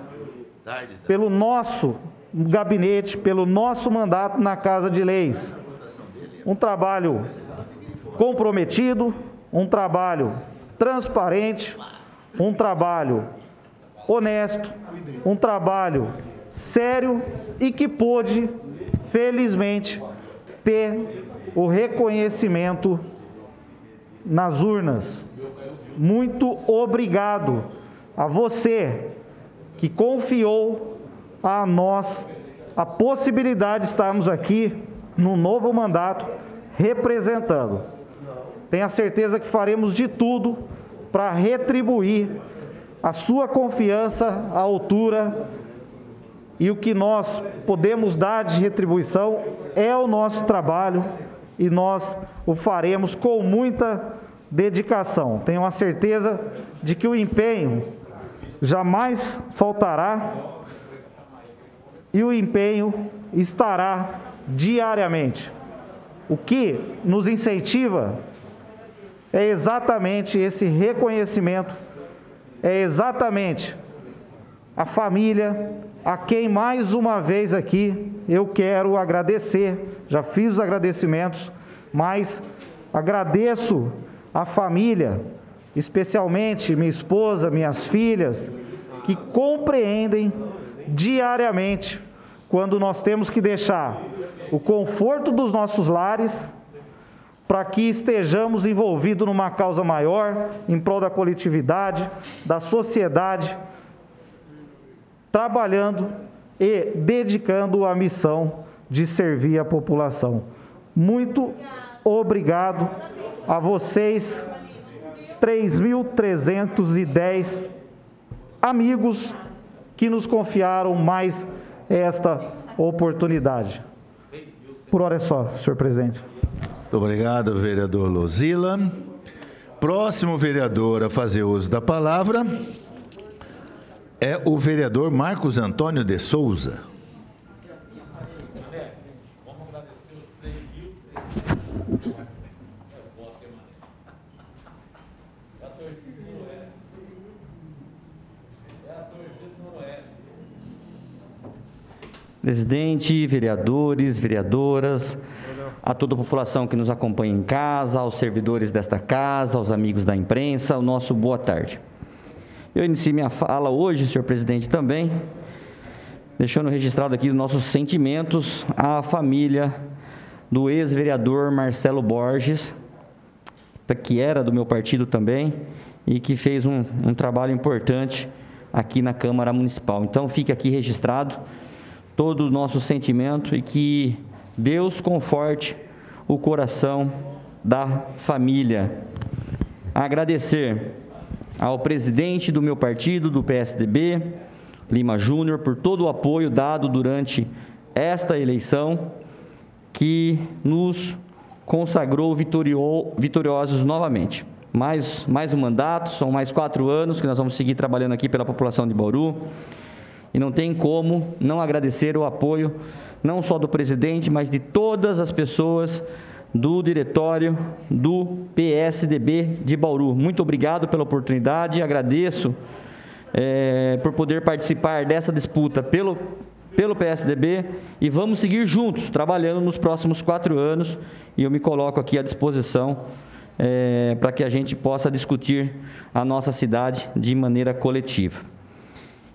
pelo nosso gabinete, pelo nosso mandato na Casa de Leis. Um trabalho comprometido, um trabalho transparente, um trabalho honesto, um trabalho sério e que pôde, felizmente, ter o reconhecimento nas urnas. Muito obrigado a você que confiou a nós a possibilidade de estarmos aqui no novo mandato representando. Tenha certeza que faremos de tudo para retribuir a sua confiança à altura, e o que nós podemos dar de retribuição é o nosso trabalho, e nós o faremos com muita dedicação. Tenho a certeza de que o empenho jamais faltará e o empenho estará diariamente. O que nos incentiva é exatamente esse reconhecimento, é exatamente a família, a quem mais uma vez aqui eu quero agradecer. Já fiz os agradecimentos, mas agradeço a família, especialmente minha esposa, minhas filhas, que compreendem diariamente quando nós temos que deixar o conforto dos nossos lares para que estejamos envolvidos numa causa maior, em prol da coletividade, da sociedade, trabalhando e dedicando a missão de servir a população. Muito obrigado a vocês, 3.310 amigos que nos confiaram mais esta oportunidade. Por hora é só, senhor presidente. Muito obrigado, vereador Luzila. Próximo vereador a fazer uso da palavra é o vereador Marcos Antônio de Souza. Presidente, vereadores, vereadoras, a toda a população que nos acompanha em casa, aos servidores desta casa, aos amigos da imprensa, o nosso boa tarde. Eu iniciei minha fala hoje, senhor presidente, também, deixando registrado aqui os nossos sentimentos à família do ex-vereador Marcelo Borges, que era do meu partido também, e que fez um trabalho importante aqui na Câmara Municipal. Então, fica aqui registrado todo o nosso sentimento e que Deus conforte o coração da família. Agradecer ao presidente do meu partido, do PSDB, Lima Júnior, por todo o apoio dado durante esta eleição, que nos consagrou vitoriosos novamente. Mais um mandato, são mais 4 anos que nós vamos seguir trabalhando aqui pela população de Bauru, e não tem como não agradecer o apoio, não só do presidente, mas de todas as pessoas do diretório do PSDB de Bauru. Muito obrigado pela oportunidade, agradeço por poder participar dessa disputa pelo PSDB e vamos seguir juntos, trabalhando nos próximos 4 anos, e eu me coloco aqui à disposição para que a gente possa discutir a nossa cidade de maneira coletiva.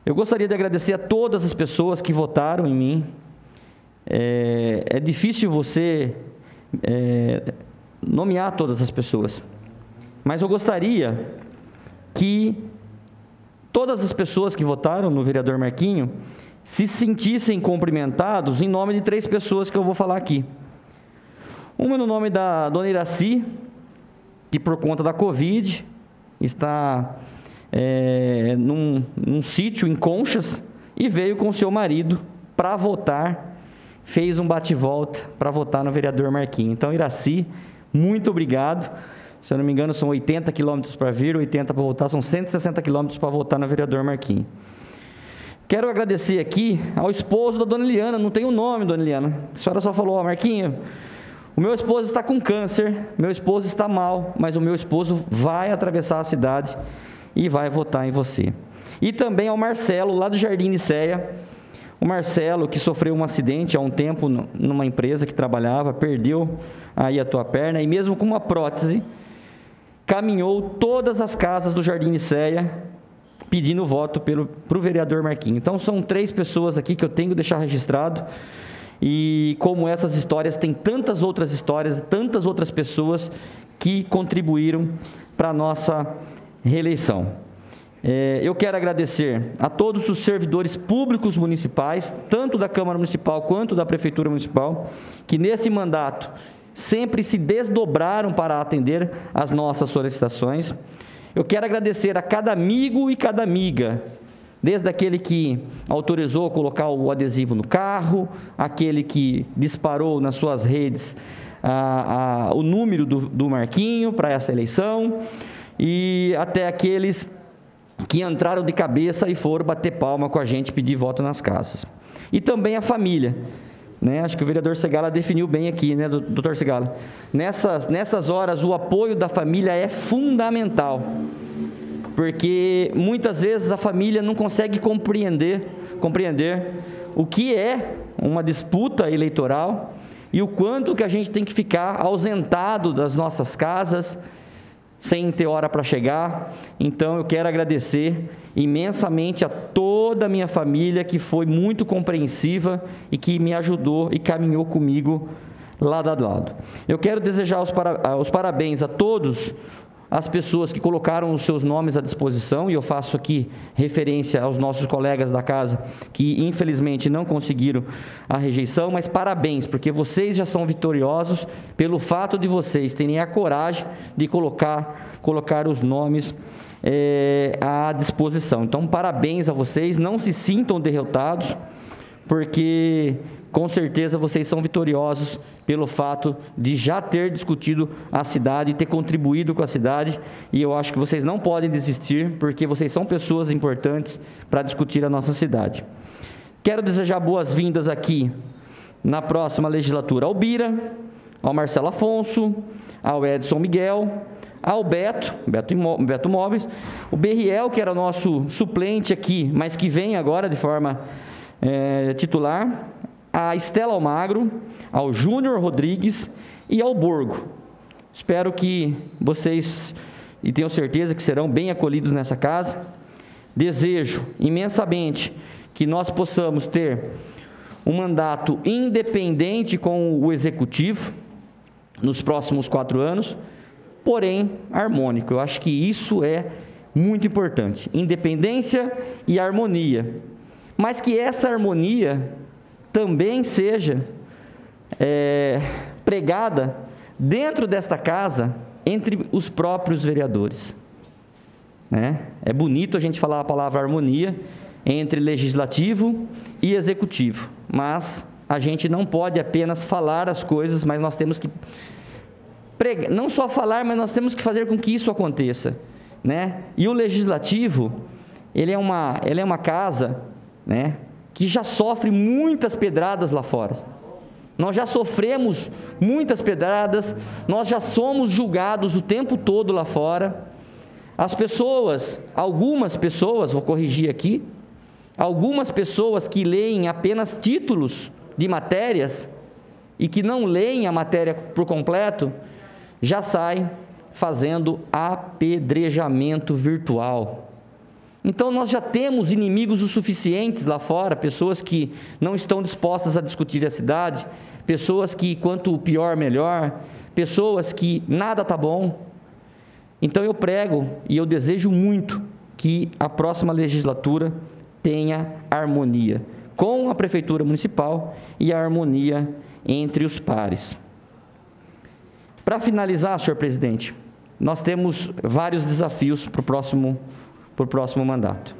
Eu gostaria de agradecer a todas as pessoas que votaram em mim. É difícil você nomear todas as pessoas, mas eu gostaria que todas as pessoas que votaram no vereador Marquinho se sentissem cumprimentados em nome de 3 pessoas que eu vou falar aqui. Uma no nome da dona Iraci, que por conta da Covid está num sítio em Conchas e veio com o seu marido para votar, fez um bate-volta para votar no vereador Marquinho. Então, Iraci, muito obrigado. Se eu não me engano, são 80 quilômetros para vir, 80 para voltar, são 160 quilômetros para votar no vereador Marquinho. Quero agradecer aqui ao esposo da dona Eliana, não tem o nome, dona Eliana. A senhora só falou, Marquinho, o meu esposo está com câncer, meu esposo está mal, mas o meu esposo vai atravessar a cidade e vai votar em você. E também ao Marcelo, lá do Jardim Nicéia, o Marcelo, que sofreu um acidente há um tempo numa empresa que trabalhava, perdeu aí a tua perna, e mesmo com uma prótese, caminhou todas as casas do Jardim Nicéia, pedindo voto para o vereador Marquinho. Então, são 3 pessoas aqui que eu tenho que deixar registrado, e como essas histórias, tem tantas outras histórias, tantas outras pessoas que contribuíram para a nossa reeleição. Eu quero agradecer a todos os servidores públicos municipais, tanto da Câmara Municipal quanto da Prefeitura Municipal, que nesse mandato sempre se desdobraram para atender as nossas solicitações. Eu quero agradecer a cada amigo e cada amiga, desde aquele que autorizou colocar o adesivo no carro, aquele que disparou nas suas redes o número do Marquinho para essa eleição, e até aqueles que entraram de cabeça e foram bater palma com a gente, pedir voto nas casas. E também a família, né? Acho que o vereador Segala definiu bem aqui, né, doutor Segala? Nessas horas, o apoio da família é fundamental, porque muitas vezes a família não consegue compreender o que é uma disputa eleitoral e o quanto que a gente tem que ficar ausentado das nossas casas, sem ter hora para chegar. Então, eu quero agradecer imensamente a toda a minha família, que foi muito compreensiva e que me ajudou e caminhou comigo lado a lado. Eu quero desejar os parabéns a todas as pessoas que colocaram os seus nomes à disposição, e eu faço aqui referência aos nossos colegas da casa que infelizmente não conseguiram a rejeição, mas parabéns, porque vocês já são vitoriosos pelo fato de vocês terem a coragem de colocar os nomes à disposição. Então, parabéns a vocês, não se sintam derrotados, porque com certeza vocês são vitoriosos pelo fato de já ter discutido a cidade, ter contribuído com a cidade, e eu acho que vocês não podem desistir, porque vocês são pessoas importantes para discutir a nossa cidade. Quero desejar boas-vindas aqui na próxima legislatura ao Bira, ao Marcelo Afonso, ao Edson Miguel, ao Beto Móveis, o Berriel, que era o nosso suplente aqui, mas que vem agora de forma titular, a Estela Almagro, ao Júnior Rodrigues e ao Borgo. Espero que vocês, e tenho certeza que serão bem acolhidos nessa casa. Desejo imensamente que nós possamos ter um mandato independente com o Executivo nos próximos 4 anos, porém harmônico. Eu acho que isso é muito importante, independência e harmonia, mas que essa harmonia também seja pregada dentro desta casa entre os próprios vereadores, né? É bonito a gente falar a palavra harmonia entre legislativo e executivo, mas a gente não pode apenas falar as coisas, mas nós temos que pregar, não só falar, mas nós temos que fazer com que isso aconteça, né? E o legislativo, ele é uma casa, né, que já sofre muitas pedradas lá fora. Nós já sofremos muitas pedradas, nós já somos julgados o tempo todo lá fora. As pessoas, algumas pessoas, vou corrigir aqui, algumas pessoas que leem apenas títulos de matérias e que não leem a matéria por completo, já saem fazendo apedrejamento virtual. Então, nós já temos inimigos o suficientes lá fora, pessoas que não estão dispostas a discutir a cidade, pessoas que quanto pior, melhor, pessoas que nada está bom. Então, eu prego e eu desejo muito que a próxima legislatura tenha harmonia com a Prefeitura Municipal e a harmonia entre os pares. Para finalizar, senhor presidente, nós temos vários desafios para o próximo mandato.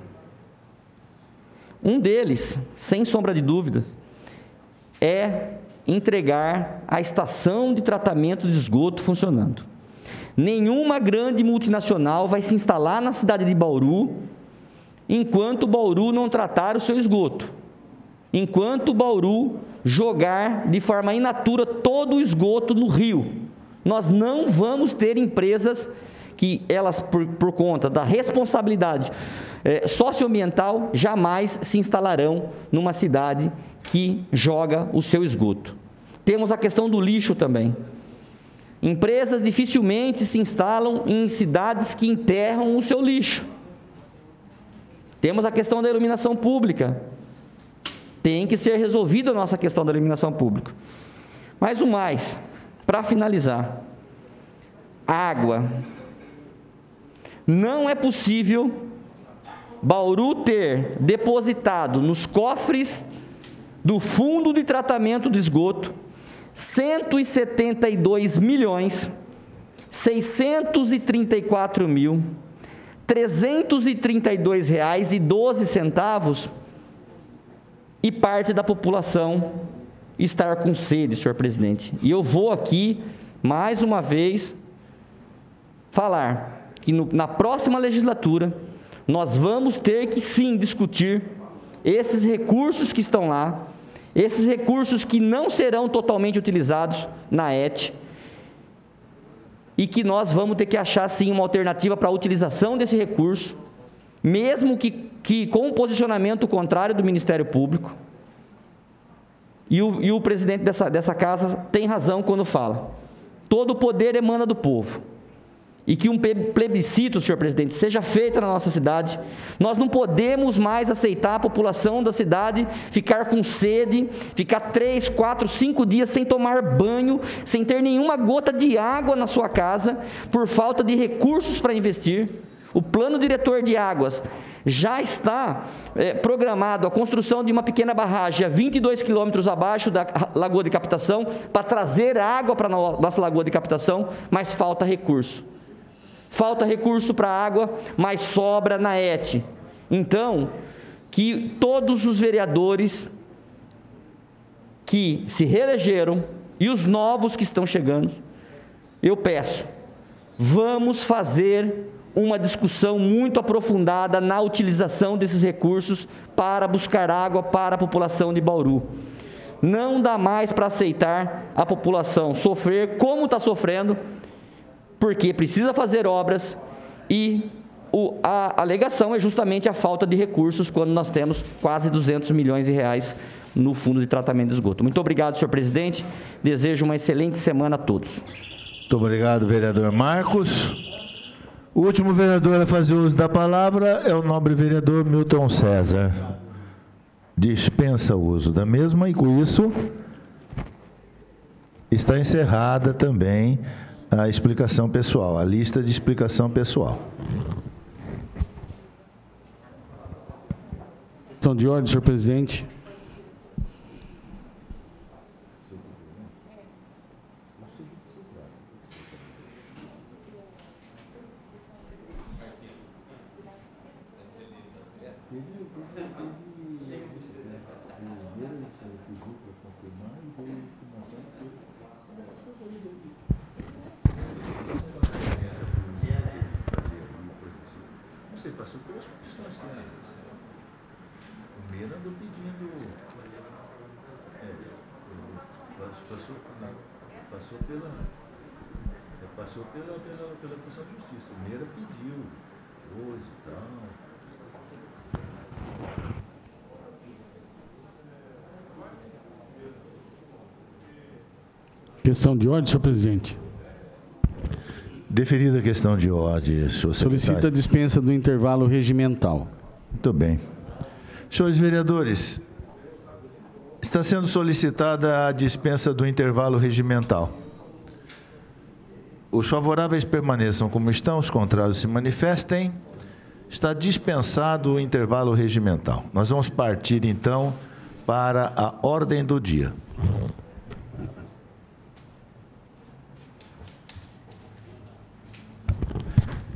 Um deles, sem sombra de dúvida, é entregar a estação de tratamento de esgoto funcionando. Nenhuma grande multinacional vai se instalar na cidade de Bauru enquanto Bauru não tratar o seu esgoto, enquanto Bauru jogar de forma in natura todo o esgoto no rio. Nós não vamos ter empresas que elas, por conta da responsabilidade socioambiental, jamais se instalarão numa cidade que joga o seu esgoto. Temos a questão do lixo também. Empresas dificilmente se instalam em cidades que enterram o seu lixo. Temos a questão da iluminação pública. Tem que ser resolvida a nossa questão da iluminação pública. Mas o mais, para finalizar, água. Não é possível Bauru ter depositado nos cofres do Fundo de Tratamento de Esgoto 172.634.332,12 e parte da população estar com sede, senhor presidente. E eu vou aqui, mais uma vez, falar que na próxima legislatura nós vamos ter que sim discutir esses recursos que estão lá, esses recursos que não serão totalmente utilizados na ET, e que nós vamos ter que achar sim uma alternativa para a utilização desse recurso, mesmo que com um posicionamento contrário do Ministério Público. E o presidente dessa casa tem razão quando fala: todo o poder emana do povo. E que um plebiscito, senhor presidente, seja feito na nossa cidade. Nós não podemos mais aceitar a população da cidade ficar com sede, ficar 3, 4, 5 dias sem tomar banho, sem ter nenhuma gota de água na sua casa, por falta de recursos para investir. O plano diretor de águas já está programado a construção de uma pequena barragem a 22 quilômetros abaixo da lagoa de captação, para trazer água para a nossa lagoa de captação, mas falta recurso. Falta recurso para água, mas sobra na ET. Então, que todos os vereadores que se reelegeram e os novos que estão chegando, eu peço, vamos fazer uma discussão muito aprofundada na utilização desses recursos para buscar água para a população de Bauru. Não dá mais para aceitar a população sofrer como está sofrendo, porque precisa fazer obras e a alegação é justamente a falta de recursos, quando nós temos quase 200 milhões de reais no Fundo de Tratamento de Esgoto. Muito obrigado, senhor presidente. Desejo uma excelente semana a todos. Muito obrigado, vereador Marcos. O último vereador a fazer uso da palavra é o nobre vereador Milton César. Dispensa o uso da mesma e, com isso, está encerrada também a explicação pessoal, a lista de explicação pessoal. Questão de ordem, senhor presidente. Passou pelas confissões, né? O Meira andou pedindo. Passou pela Comissão de Justiça. O Meira pediu hoje e tal. Questão de ordem, senhor presidente. Deferida a questão de ordem, senhor secretário. Solicita a dispensa do intervalo regimental. Muito bem. Senhores vereadores, está sendo solicitada a dispensa do intervalo regimental. Os favoráveis permaneçam como estão, os contrários se manifestem. Está dispensado o intervalo regimental. Nós vamos partir, então, para a ordem do dia.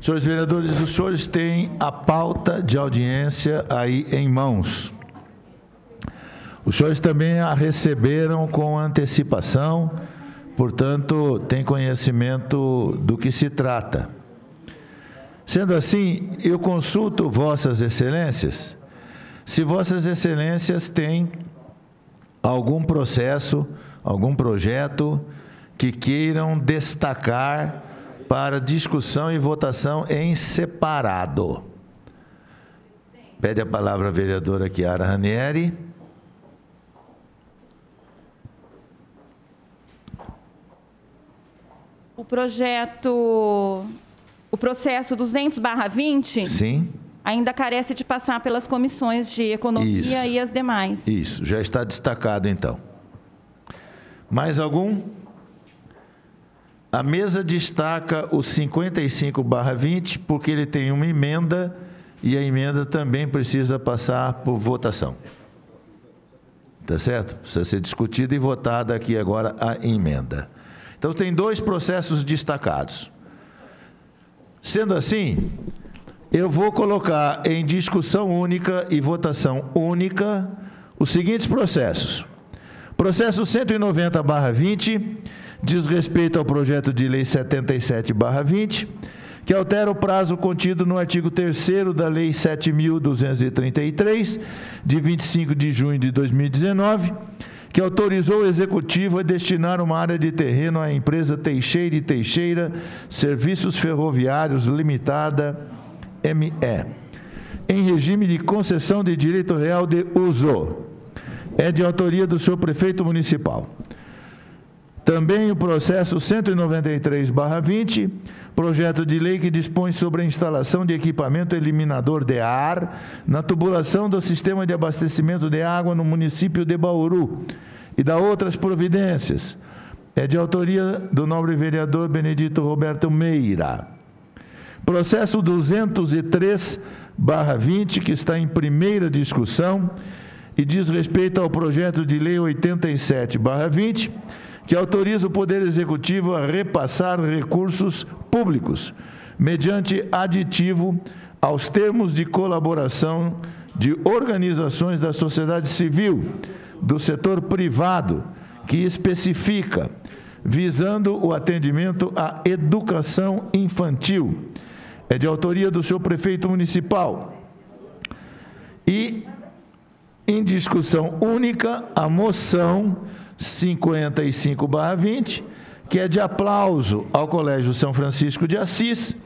Senhores vereadores, os senhores têm a pauta de audiência aí em mãos. Os senhores também a receberam com antecipação, portanto, têm conhecimento do que se trata. Sendo assim, eu consulto Vossas Excelências, se Vossas Excelências têm algum processo, algum projeto que queiram destacar para discussão e votação em separado. Pede a palavra a vereadora Chiara Ranieri. O processo 200/20, sim, ainda carece de passar pelas comissões de economia e as demais. Isso, já está destacado então. Mais algum? A mesa destaca o 55/20 porque ele tem uma emenda e a emenda também precisa passar por votação. Tá certo? Precisa ser discutida e votada aqui agora a emenda. Então tem dois processos destacados. Sendo assim, eu vou colocar em discussão única e votação única os seguintes processos. Processo 190/20 diz respeito ao projeto de lei 77/20, que altera o prazo contido no artigo 3º da Lei 7.233, de 25 de junho de 2019, que autorizou o Executivo a destinar uma área de terreno à empresa Teixeira e Teixeira Serviços Ferroviários Limitada, ME, em regime de concessão de direito real de uso. É de autoria do senhor prefeito municipal. Também o processo 193/20, projeto de lei que dispõe sobre a instalação de equipamento eliminador de ar na tubulação do sistema de abastecimento de água no município de Bauru e da outras providências. É de autoria do nobre vereador Benedito Roberto Meira. Processo 203/20, que está em primeira discussão e diz respeito ao projeto de lei 87/20, que autoriza o Poder Executivo a repassar recursos públicos, mediante aditivo aos termos de colaboração de organizações da sociedade civil, do setor privado, que especifica, visando o atendimento à educação infantil. É de autoria do senhor prefeito municipal. E, em discussão única, a moção 55/20, que é de aplauso ao Colégio São Francisco de Assis,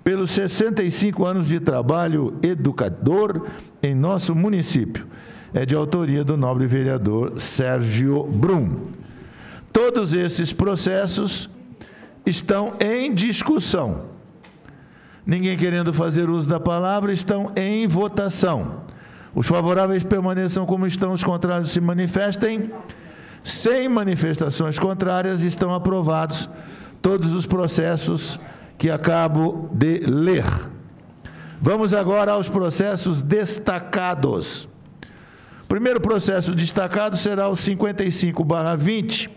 pelos 65 anos de trabalho educador em nosso município. É de autoria do nobre vereador Sérgio Brum. Todos esses processos estão em discussão. Ninguém querendo fazer uso da palavra, estão em votação. Os favoráveis permaneçam como estão, os contrários se manifestem. Sem manifestações contrárias, estão aprovados todos os processos que acabo de ler. Vamos agora aos processos destacados. O primeiro processo destacado será o 55/20,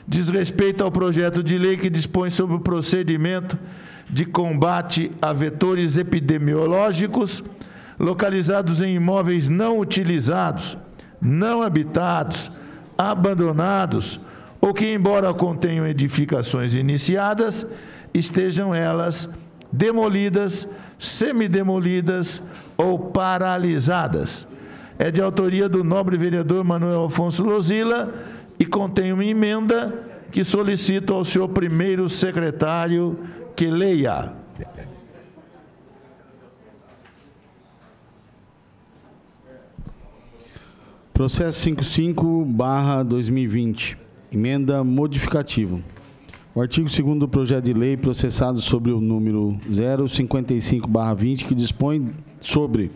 diz respeito ao projeto de lei que dispõe sobre o procedimento de combate a vetores epidemiológicos localizados em imóveis não utilizados, não habitados, abandonados ou que, embora contenham edificações iniciadas, estejam elas demolidas, semidemolidas ou paralisadas. É de autoria do nobre vereador Manuel Afonso Lozila e contém uma emenda que solicito ao senhor primeiro secretário que leia. Processo 55/2020. Emenda modificativa. O artigo 2º do projeto de lei processado sobre o número 055/20, que dispõe sobre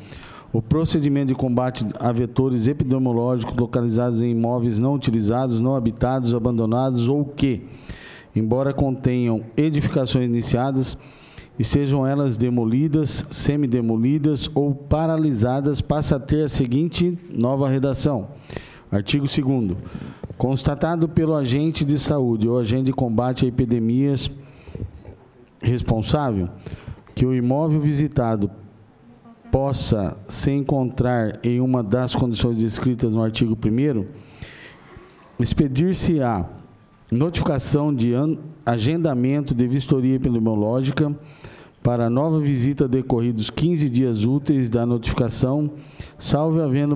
o procedimento de combate a vetores epidemiológicos localizados em imóveis não utilizados, não habitados, abandonados ou que, embora contenham edificações iniciadas, estejam elas demolidas, semidemolidas ou paralisadas, passa a ter a seguinte nova redação. Artigo 2º. Constatado pelo agente de saúde ou agente de combate a epidemias responsável que o imóvel visitado possa se encontrar em uma das condições descritas no artigo 1º, expedir-se-á notificação de agendamento de vistoria epidemiológica para nova visita decorridos 15 dias úteis da notificação, salvo havendo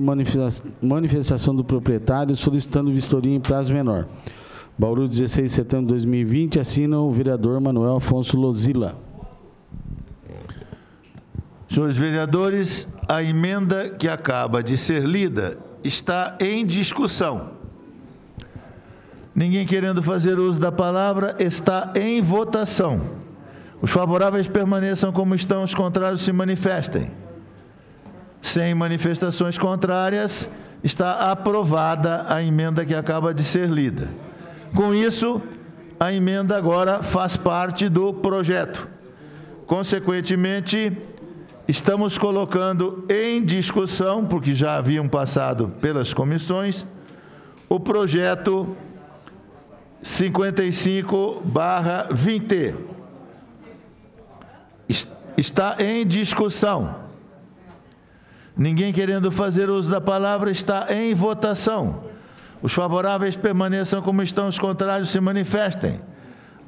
manifestação do proprietário solicitando vistoria em prazo menor. Bauru, 16 de setembro de 2020, assina o vereador Manuel Afonso Lozila. Senhores vereadores, a emenda que acaba de ser lida está em discussão. Ninguém querendo fazer uso da palavra, está em votação. Os favoráveis permaneçam como estão, os contrários se manifestem. Sem manifestações contrárias, está aprovada a emenda que acaba de ser lida. Com isso, a emenda agora faz parte do projeto. Consequentemente, estamos colocando em discussão, porque já haviam passado pelas comissões, o projeto 55/20. Está em discussão. Ninguém querendo fazer uso da palavra, está em votação. Os favoráveis permaneçam como estão, os contrários se manifestem.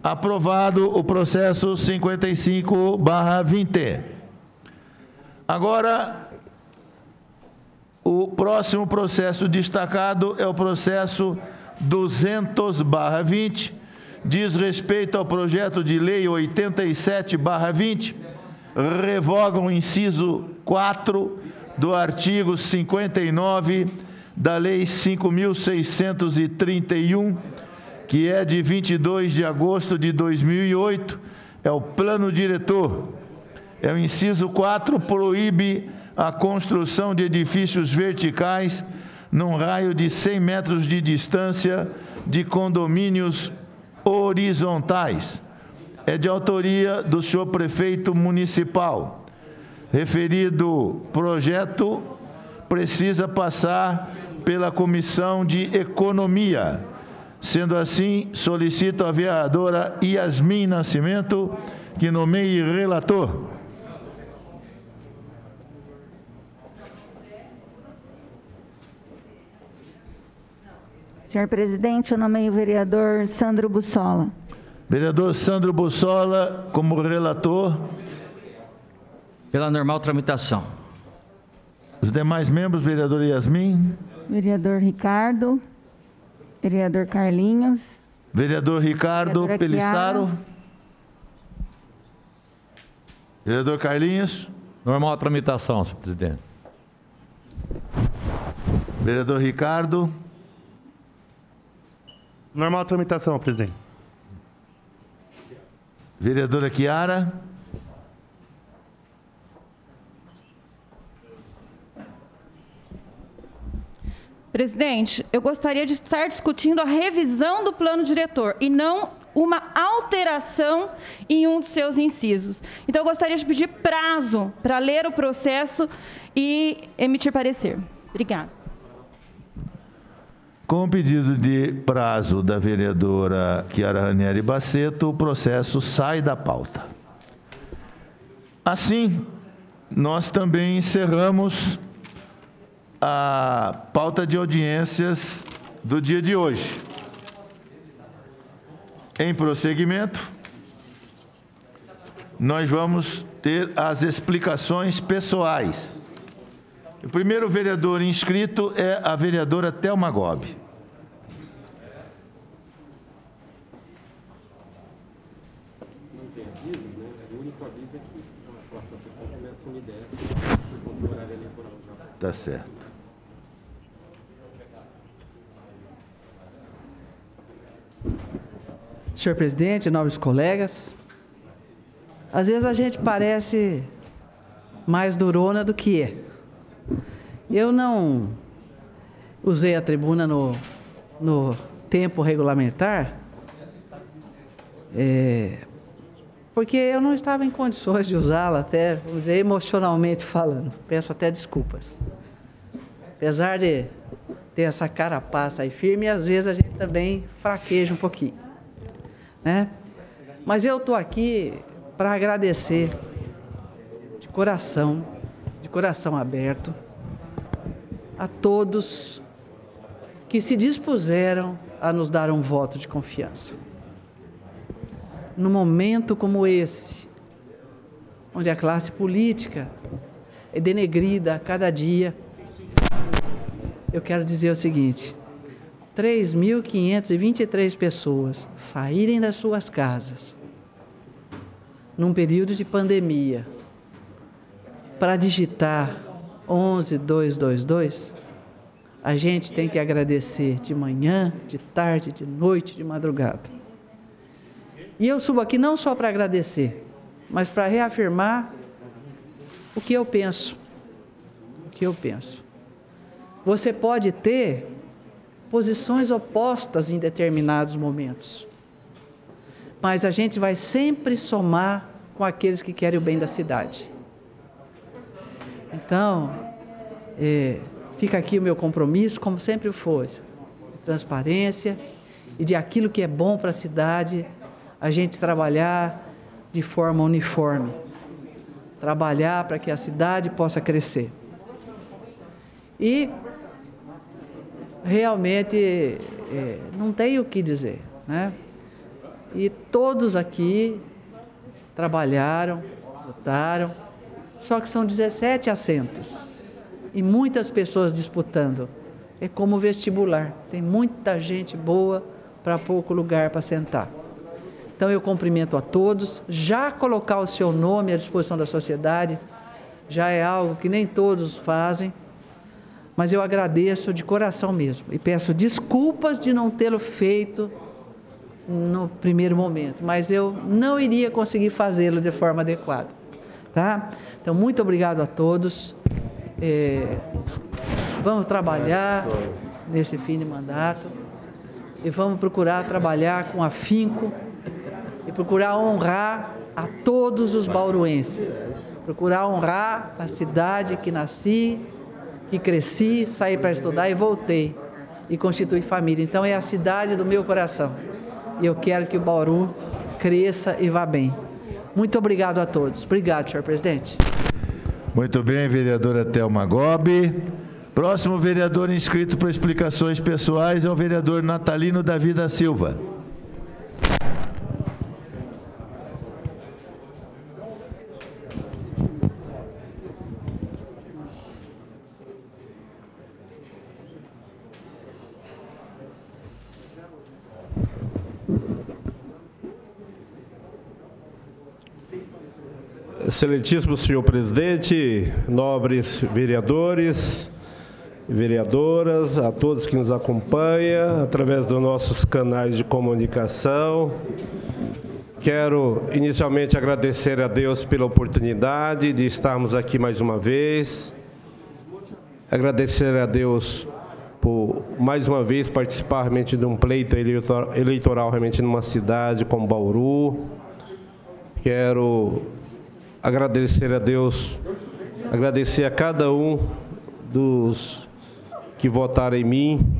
Aprovado o processo 55/20. Agora, o próximo processo destacado é o processo 200/20, diz respeito ao projeto de lei 87/20, revoga o inciso 4 do artigo 59 da lei 5.631, que é de 22 de agosto de 2008, é o plano diretor. É o inciso 4, proíbe a construção de edifícios verticais num raio de 100 metros de distância de condomínios horizontais. É de autoria do senhor prefeito municipal. Referido projeto precisa passar pela Comissão de Economia. Sendo assim, solicito a vereadora Yasmin Nascimento que nomeie relator. Senhor presidente, eu nomeio o vereador Sandro Bussola. Vereador Sandro Bussola como relator. Pela normal tramitação. Os demais membros, vereador Yasmin. Vereador Ricardo. Vereador Carlinhos. Vereador Ricardo Pelissaro. Vereador Carlinhos. Normal tramitação, senhor presidente. Vereador Ricardo. Normal tramitação, presidente. Vereadora Chiara. Presidente, eu gostaria de estar discutindo a revisão do plano diretor e não uma alteração em um dos seus incisos. Então, eu gostaria de pedir prazo para ler o processo e emitir parecer. Obrigada. Com o pedido de prazo da vereadora Chiara Ranieri Bassetto, o processo sai da pauta. Assim, nós também encerramos a pauta de audiências do dia de hoje. Em prosseguimento, nós vamos ter as explicações pessoais. O primeiro vereador inscrito é a vereadora Thelma Gobi. Não tem avisos, né? O único aviso é que a próxima sessão começa a unidade por conta do horário eleitoral já. Tá certo. senhor presidente, nobres colegas. Às vezes a gente parece mais durona do que é. Eu não usei a tribuna no tempo regulamentar, porque eu não estava em condições de usá-la, até, vamos dizer, emocionalmente falando. Peço até desculpas. Apesar de ter essa carapaça aí firme, às vezes a gente também fraqueja um pouquinho, né? Mas eu estou aqui para agradecer de coração aberto, a todos que se dispuseram a nos dar um voto de confiança. Num momento como esse, onde a classe política é denegrida a cada dia, eu quero dizer o seguinte: 3.523 pessoas saírem das suas casas num período de pandemia para digitar 11222, a gente tem que agradecer de manhã, de tarde, de noite, de madrugada. E eu subo aqui não só para agradecer, mas para reafirmar o que eu penso. O que eu penso. Você pode ter posições opostas em determinados momentos, mas a gente vai sempre somar com aqueles que querem o bem da cidade. Então, fica aqui o meu compromisso, como sempre foi, de transparência e de aquilo que é bom para a cidade, a gente trabalhar de forma uniforme, trabalhar para que a cidade possa crescer. E realmente não tenho o que dizer, né? E todos aqui trabalharam, votaram, só que são 17 assentos e muitas pessoas disputando. É como vestibular, tem muita gente boa para pouco lugar para sentar. Então eu cumprimento a todos. Já colocar o seu nome à disposição da sociedade já é algo que nem todos fazem, mas eu agradeço de coração mesmo e peço desculpas de não tê-lo feito no primeiro momento, mas eu não iria conseguir fazê-lo de forma adequada, tá? Então, muito obrigado a todos. Vamos trabalhar nesse fim de mandato e vamos procurar trabalhar com afinco e procurar honrar a todos os bauruenses, procurar honrar a cidade que nasci, que cresci, saí para estudar e voltei e constitui família. Então, é a cidade do meu coração. E eu quero que o Bauru cresça e vá bem. Muito obrigado a todos. Obrigado, senhor presidente. Muito bem, vereadora Thelma Gobi. Próximo vereador inscrito para explicações pessoais é o vereador Natalino Davi da Silva. Excelentíssimo senhor presidente, nobres vereadores e vereadoras, a todos que nos acompanham através dos nossos canais de comunicação. Quero inicialmente agradecer a Deus pela oportunidade de estarmos aqui mais uma vez. Agradecer a Deus por mais uma vez participar realmente de um pleito eleitoral realmente numa cidade como Bauru. Quero agradecer a Deus, agradecer a cada um dos que votaram em mim.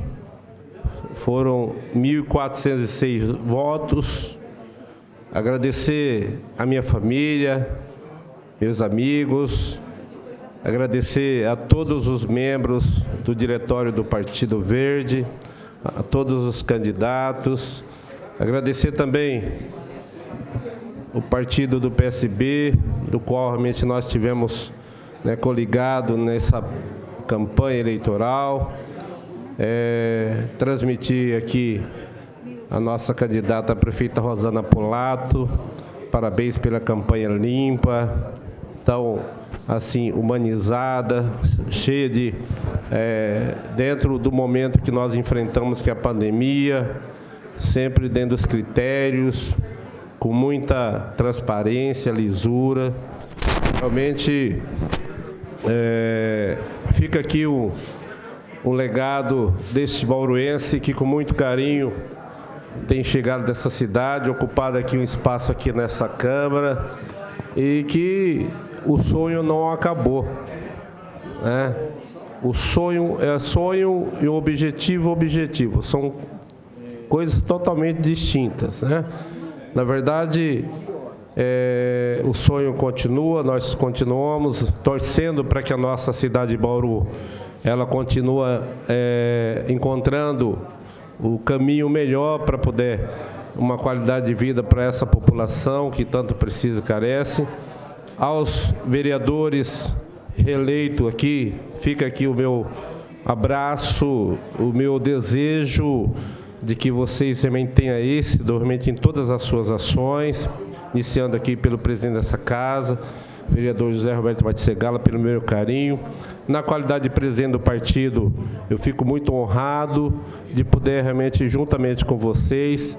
Foram 1.406 votos. Agradecer a minha família, meus amigos, agradecer a todos os membros do diretório do Partido Verde, a todos os candidatos, agradecer também o partido do PSB, do qual realmente nós tivemos coligado nessa campanha eleitoral. Transmitir aqui a nossa candidata a prefeita Rosana Polato, parabéns pela campanha limpa, tão assim humanizada, cheia de, dentro do momento que nós enfrentamos, que é a pandemia, sempre dentro dos critérios, com muita transparência, lisura. Realmente, fica aqui um legado deste bauruense que, com muito carinho, tem chegado dessa cidade, ocupado aqui um espaço aqui nessa Câmara, e que o sonho não acabou, né? O sonho é sonho e o objetivo é objetivo. São coisas totalmente distintas, né? Na verdade, o sonho continua, nós continuamos torcendo para que a nossa cidade de Bauru ela continue encontrando o caminho melhor para poder uma qualidade de vida para essa população que tanto precisa e carece. Aos vereadores reeleitos aqui, fica aqui o meu abraço, o meu desejo de que vocês também tenham esse dormente em todas as suas ações, iniciando aqui pelo presidente dessa casa, vereador José Roberto Batisegala, pelo meu carinho. Na qualidade de presidente do partido, eu fico muito honrado de poder realmente, juntamente com vocês,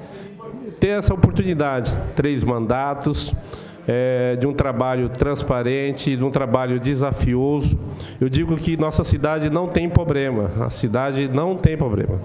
ter essa oportunidade, 3 mandatos, de um trabalho transparente, de um trabalho desafioso. Eu digo que nossa cidade não tem problema, a cidade não tem problema.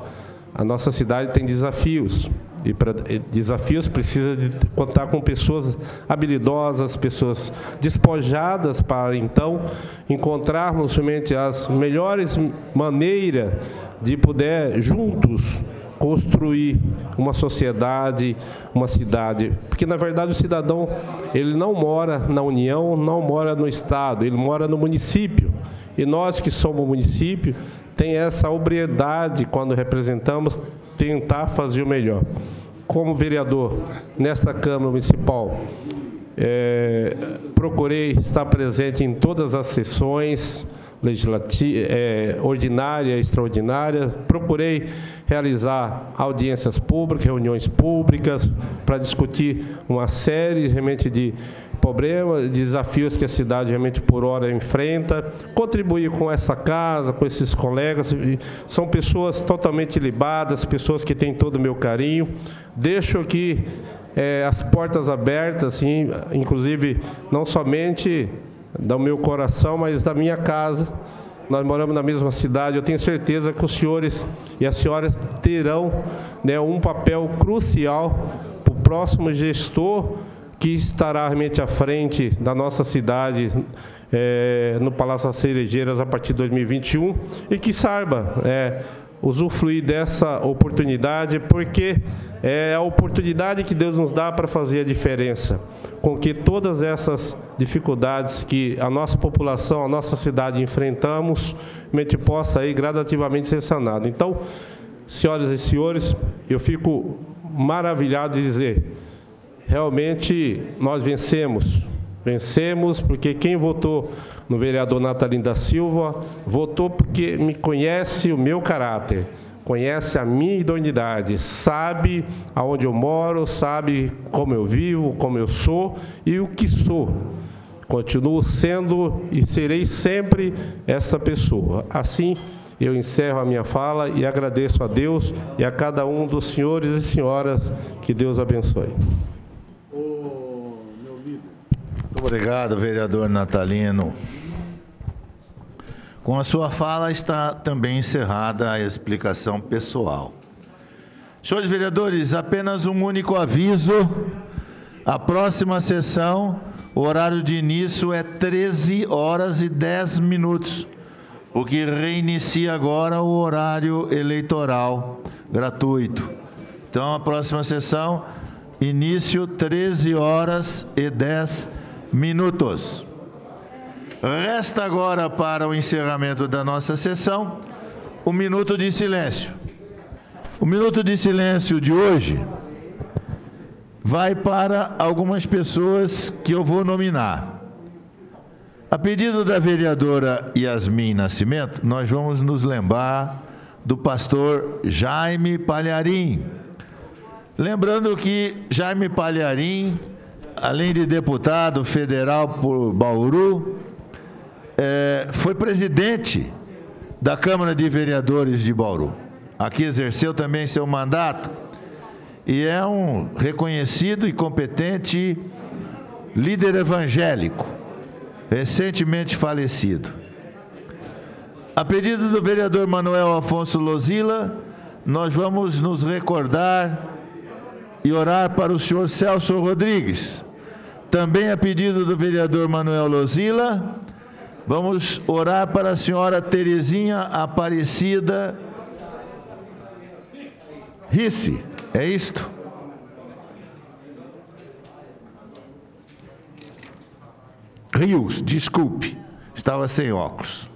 A nossa cidade tem desafios, e para desafios precisa de contar com pessoas habilidosas, pessoas despojadas para, então, encontrarmos somente as melhores maneiras de poder, juntos, construir uma sociedade, uma cidade. Porque, na verdade, o cidadão, ele não mora na União, não mora no Estado, ele mora no município. E nós que somos município, tem essa obriedade, quando representamos, tentar fazer o melhor. Como vereador nesta Câmara Municipal, procurei estar presente em todas as sessões legislativa, ordinária, extraordinária. Procurei realizar audiências públicas, reuniões públicas, para discutir uma série realmente de problemas, desafios que a cidade realmente por hora enfrenta. Contribuir com essa casa, com esses colegas. São pessoas totalmente libadas, pessoas que têm todo o meu carinho. Deixo aqui as portas abertas, assim, inclusive não somente do meu coração, mas da minha casa. Nós moramos na mesma cidade. Eu tenho certeza que os senhores e as senhoras terão, né, um papel crucial para o próximo gestor que estará realmente à frente da nossa cidade, no Palácio das Cerejeiras a partir de 2021, e que saiba usufruir dessa oportunidade, porque é a oportunidade que Deus nos dá para fazer a diferença, com que todas essas dificuldades que a nossa população, a nossa cidade enfrentamos, realmente possa aí gradativamente ser sanado. Então, senhoras e senhores, eu fico maravilhado de dizer, realmente nós vencemos. Vencemos porque quem votou no vereador Natalino da Silva, votou porque me conhece o meu caráter, conhece a minha idoneidade, sabe aonde eu moro, sabe como eu vivo, como eu sou e o que sou. Continuo sendo e serei sempre essa pessoa. Assim, eu encerro a minha fala e agradeço a Deus e a cada um dos senhores e senhoras. Que Deus abençoe. Muito obrigado, vereador Natalino. Com a sua fala está também encerrada a explicação pessoal. Senhores vereadores, apenas um único aviso. A próxima sessão, o horário de início é 13h10, porque reinicia agora o horário eleitoral gratuito. Então, a próxima sessão, início 13h10. Resta agora, para o encerramento da nossa sessão, um minuto de silêncio. O minuto de silêncio de hoje vai para algumas pessoas que eu vou nominar. A pedido da vereadora Yasmin Nascimento, nós vamos nos lembrar do pastor Jaime Palharim. Lembrando que Jaime Palharim, além de deputado federal por Bauru, foi presidente da Câmara de Vereadores de Bauru. Aqui exerceu também seu mandato e é um reconhecido e competente líder evangélico, recentemente falecido. A pedido do vereador Manuel Afonso Lozila, nós vamos nos recordar e orar para o senhor Celso Rodrigues. Também a pedido do vereador Manuel Lozila, vamos orar para a senhora Terezinha Aparecida Risse. É isto? Rios, desculpe, estava sem óculos.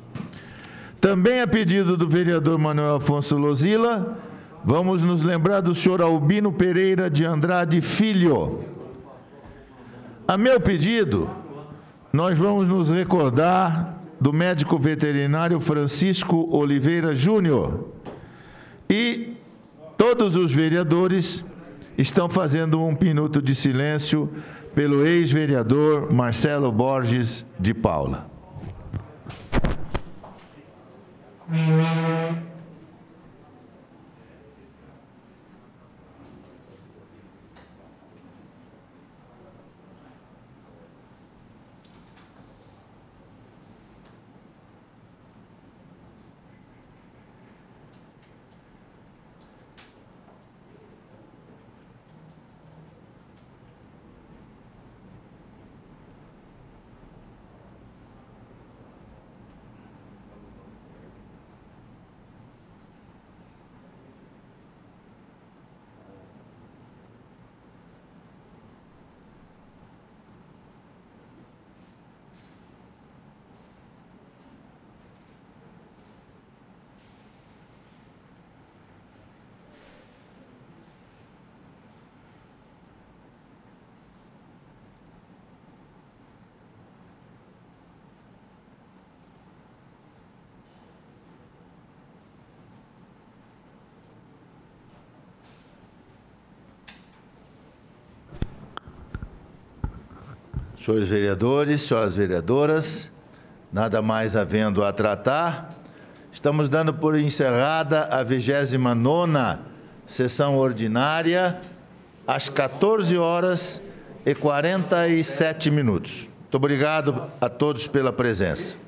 Também a pedido do vereador Manuel Afonso Lozila, vamos nos lembrar do senhor Albino Pereira de Andrade Filho. A meu pedido, nós vamos nos recordar do médico veterinário Francisco Oliveira Júnior. E todos os vereadores estão fazendo um minuto de silêncio pelo ex-vereador Marcelo Borges de Paula. Senhores vereadores, senhoras vereadoras, nada mais havendo a tratar, estamos dando por encerrada a 29ª sessão ordinária, às 14h47. Muito obrigado a todos pela presença.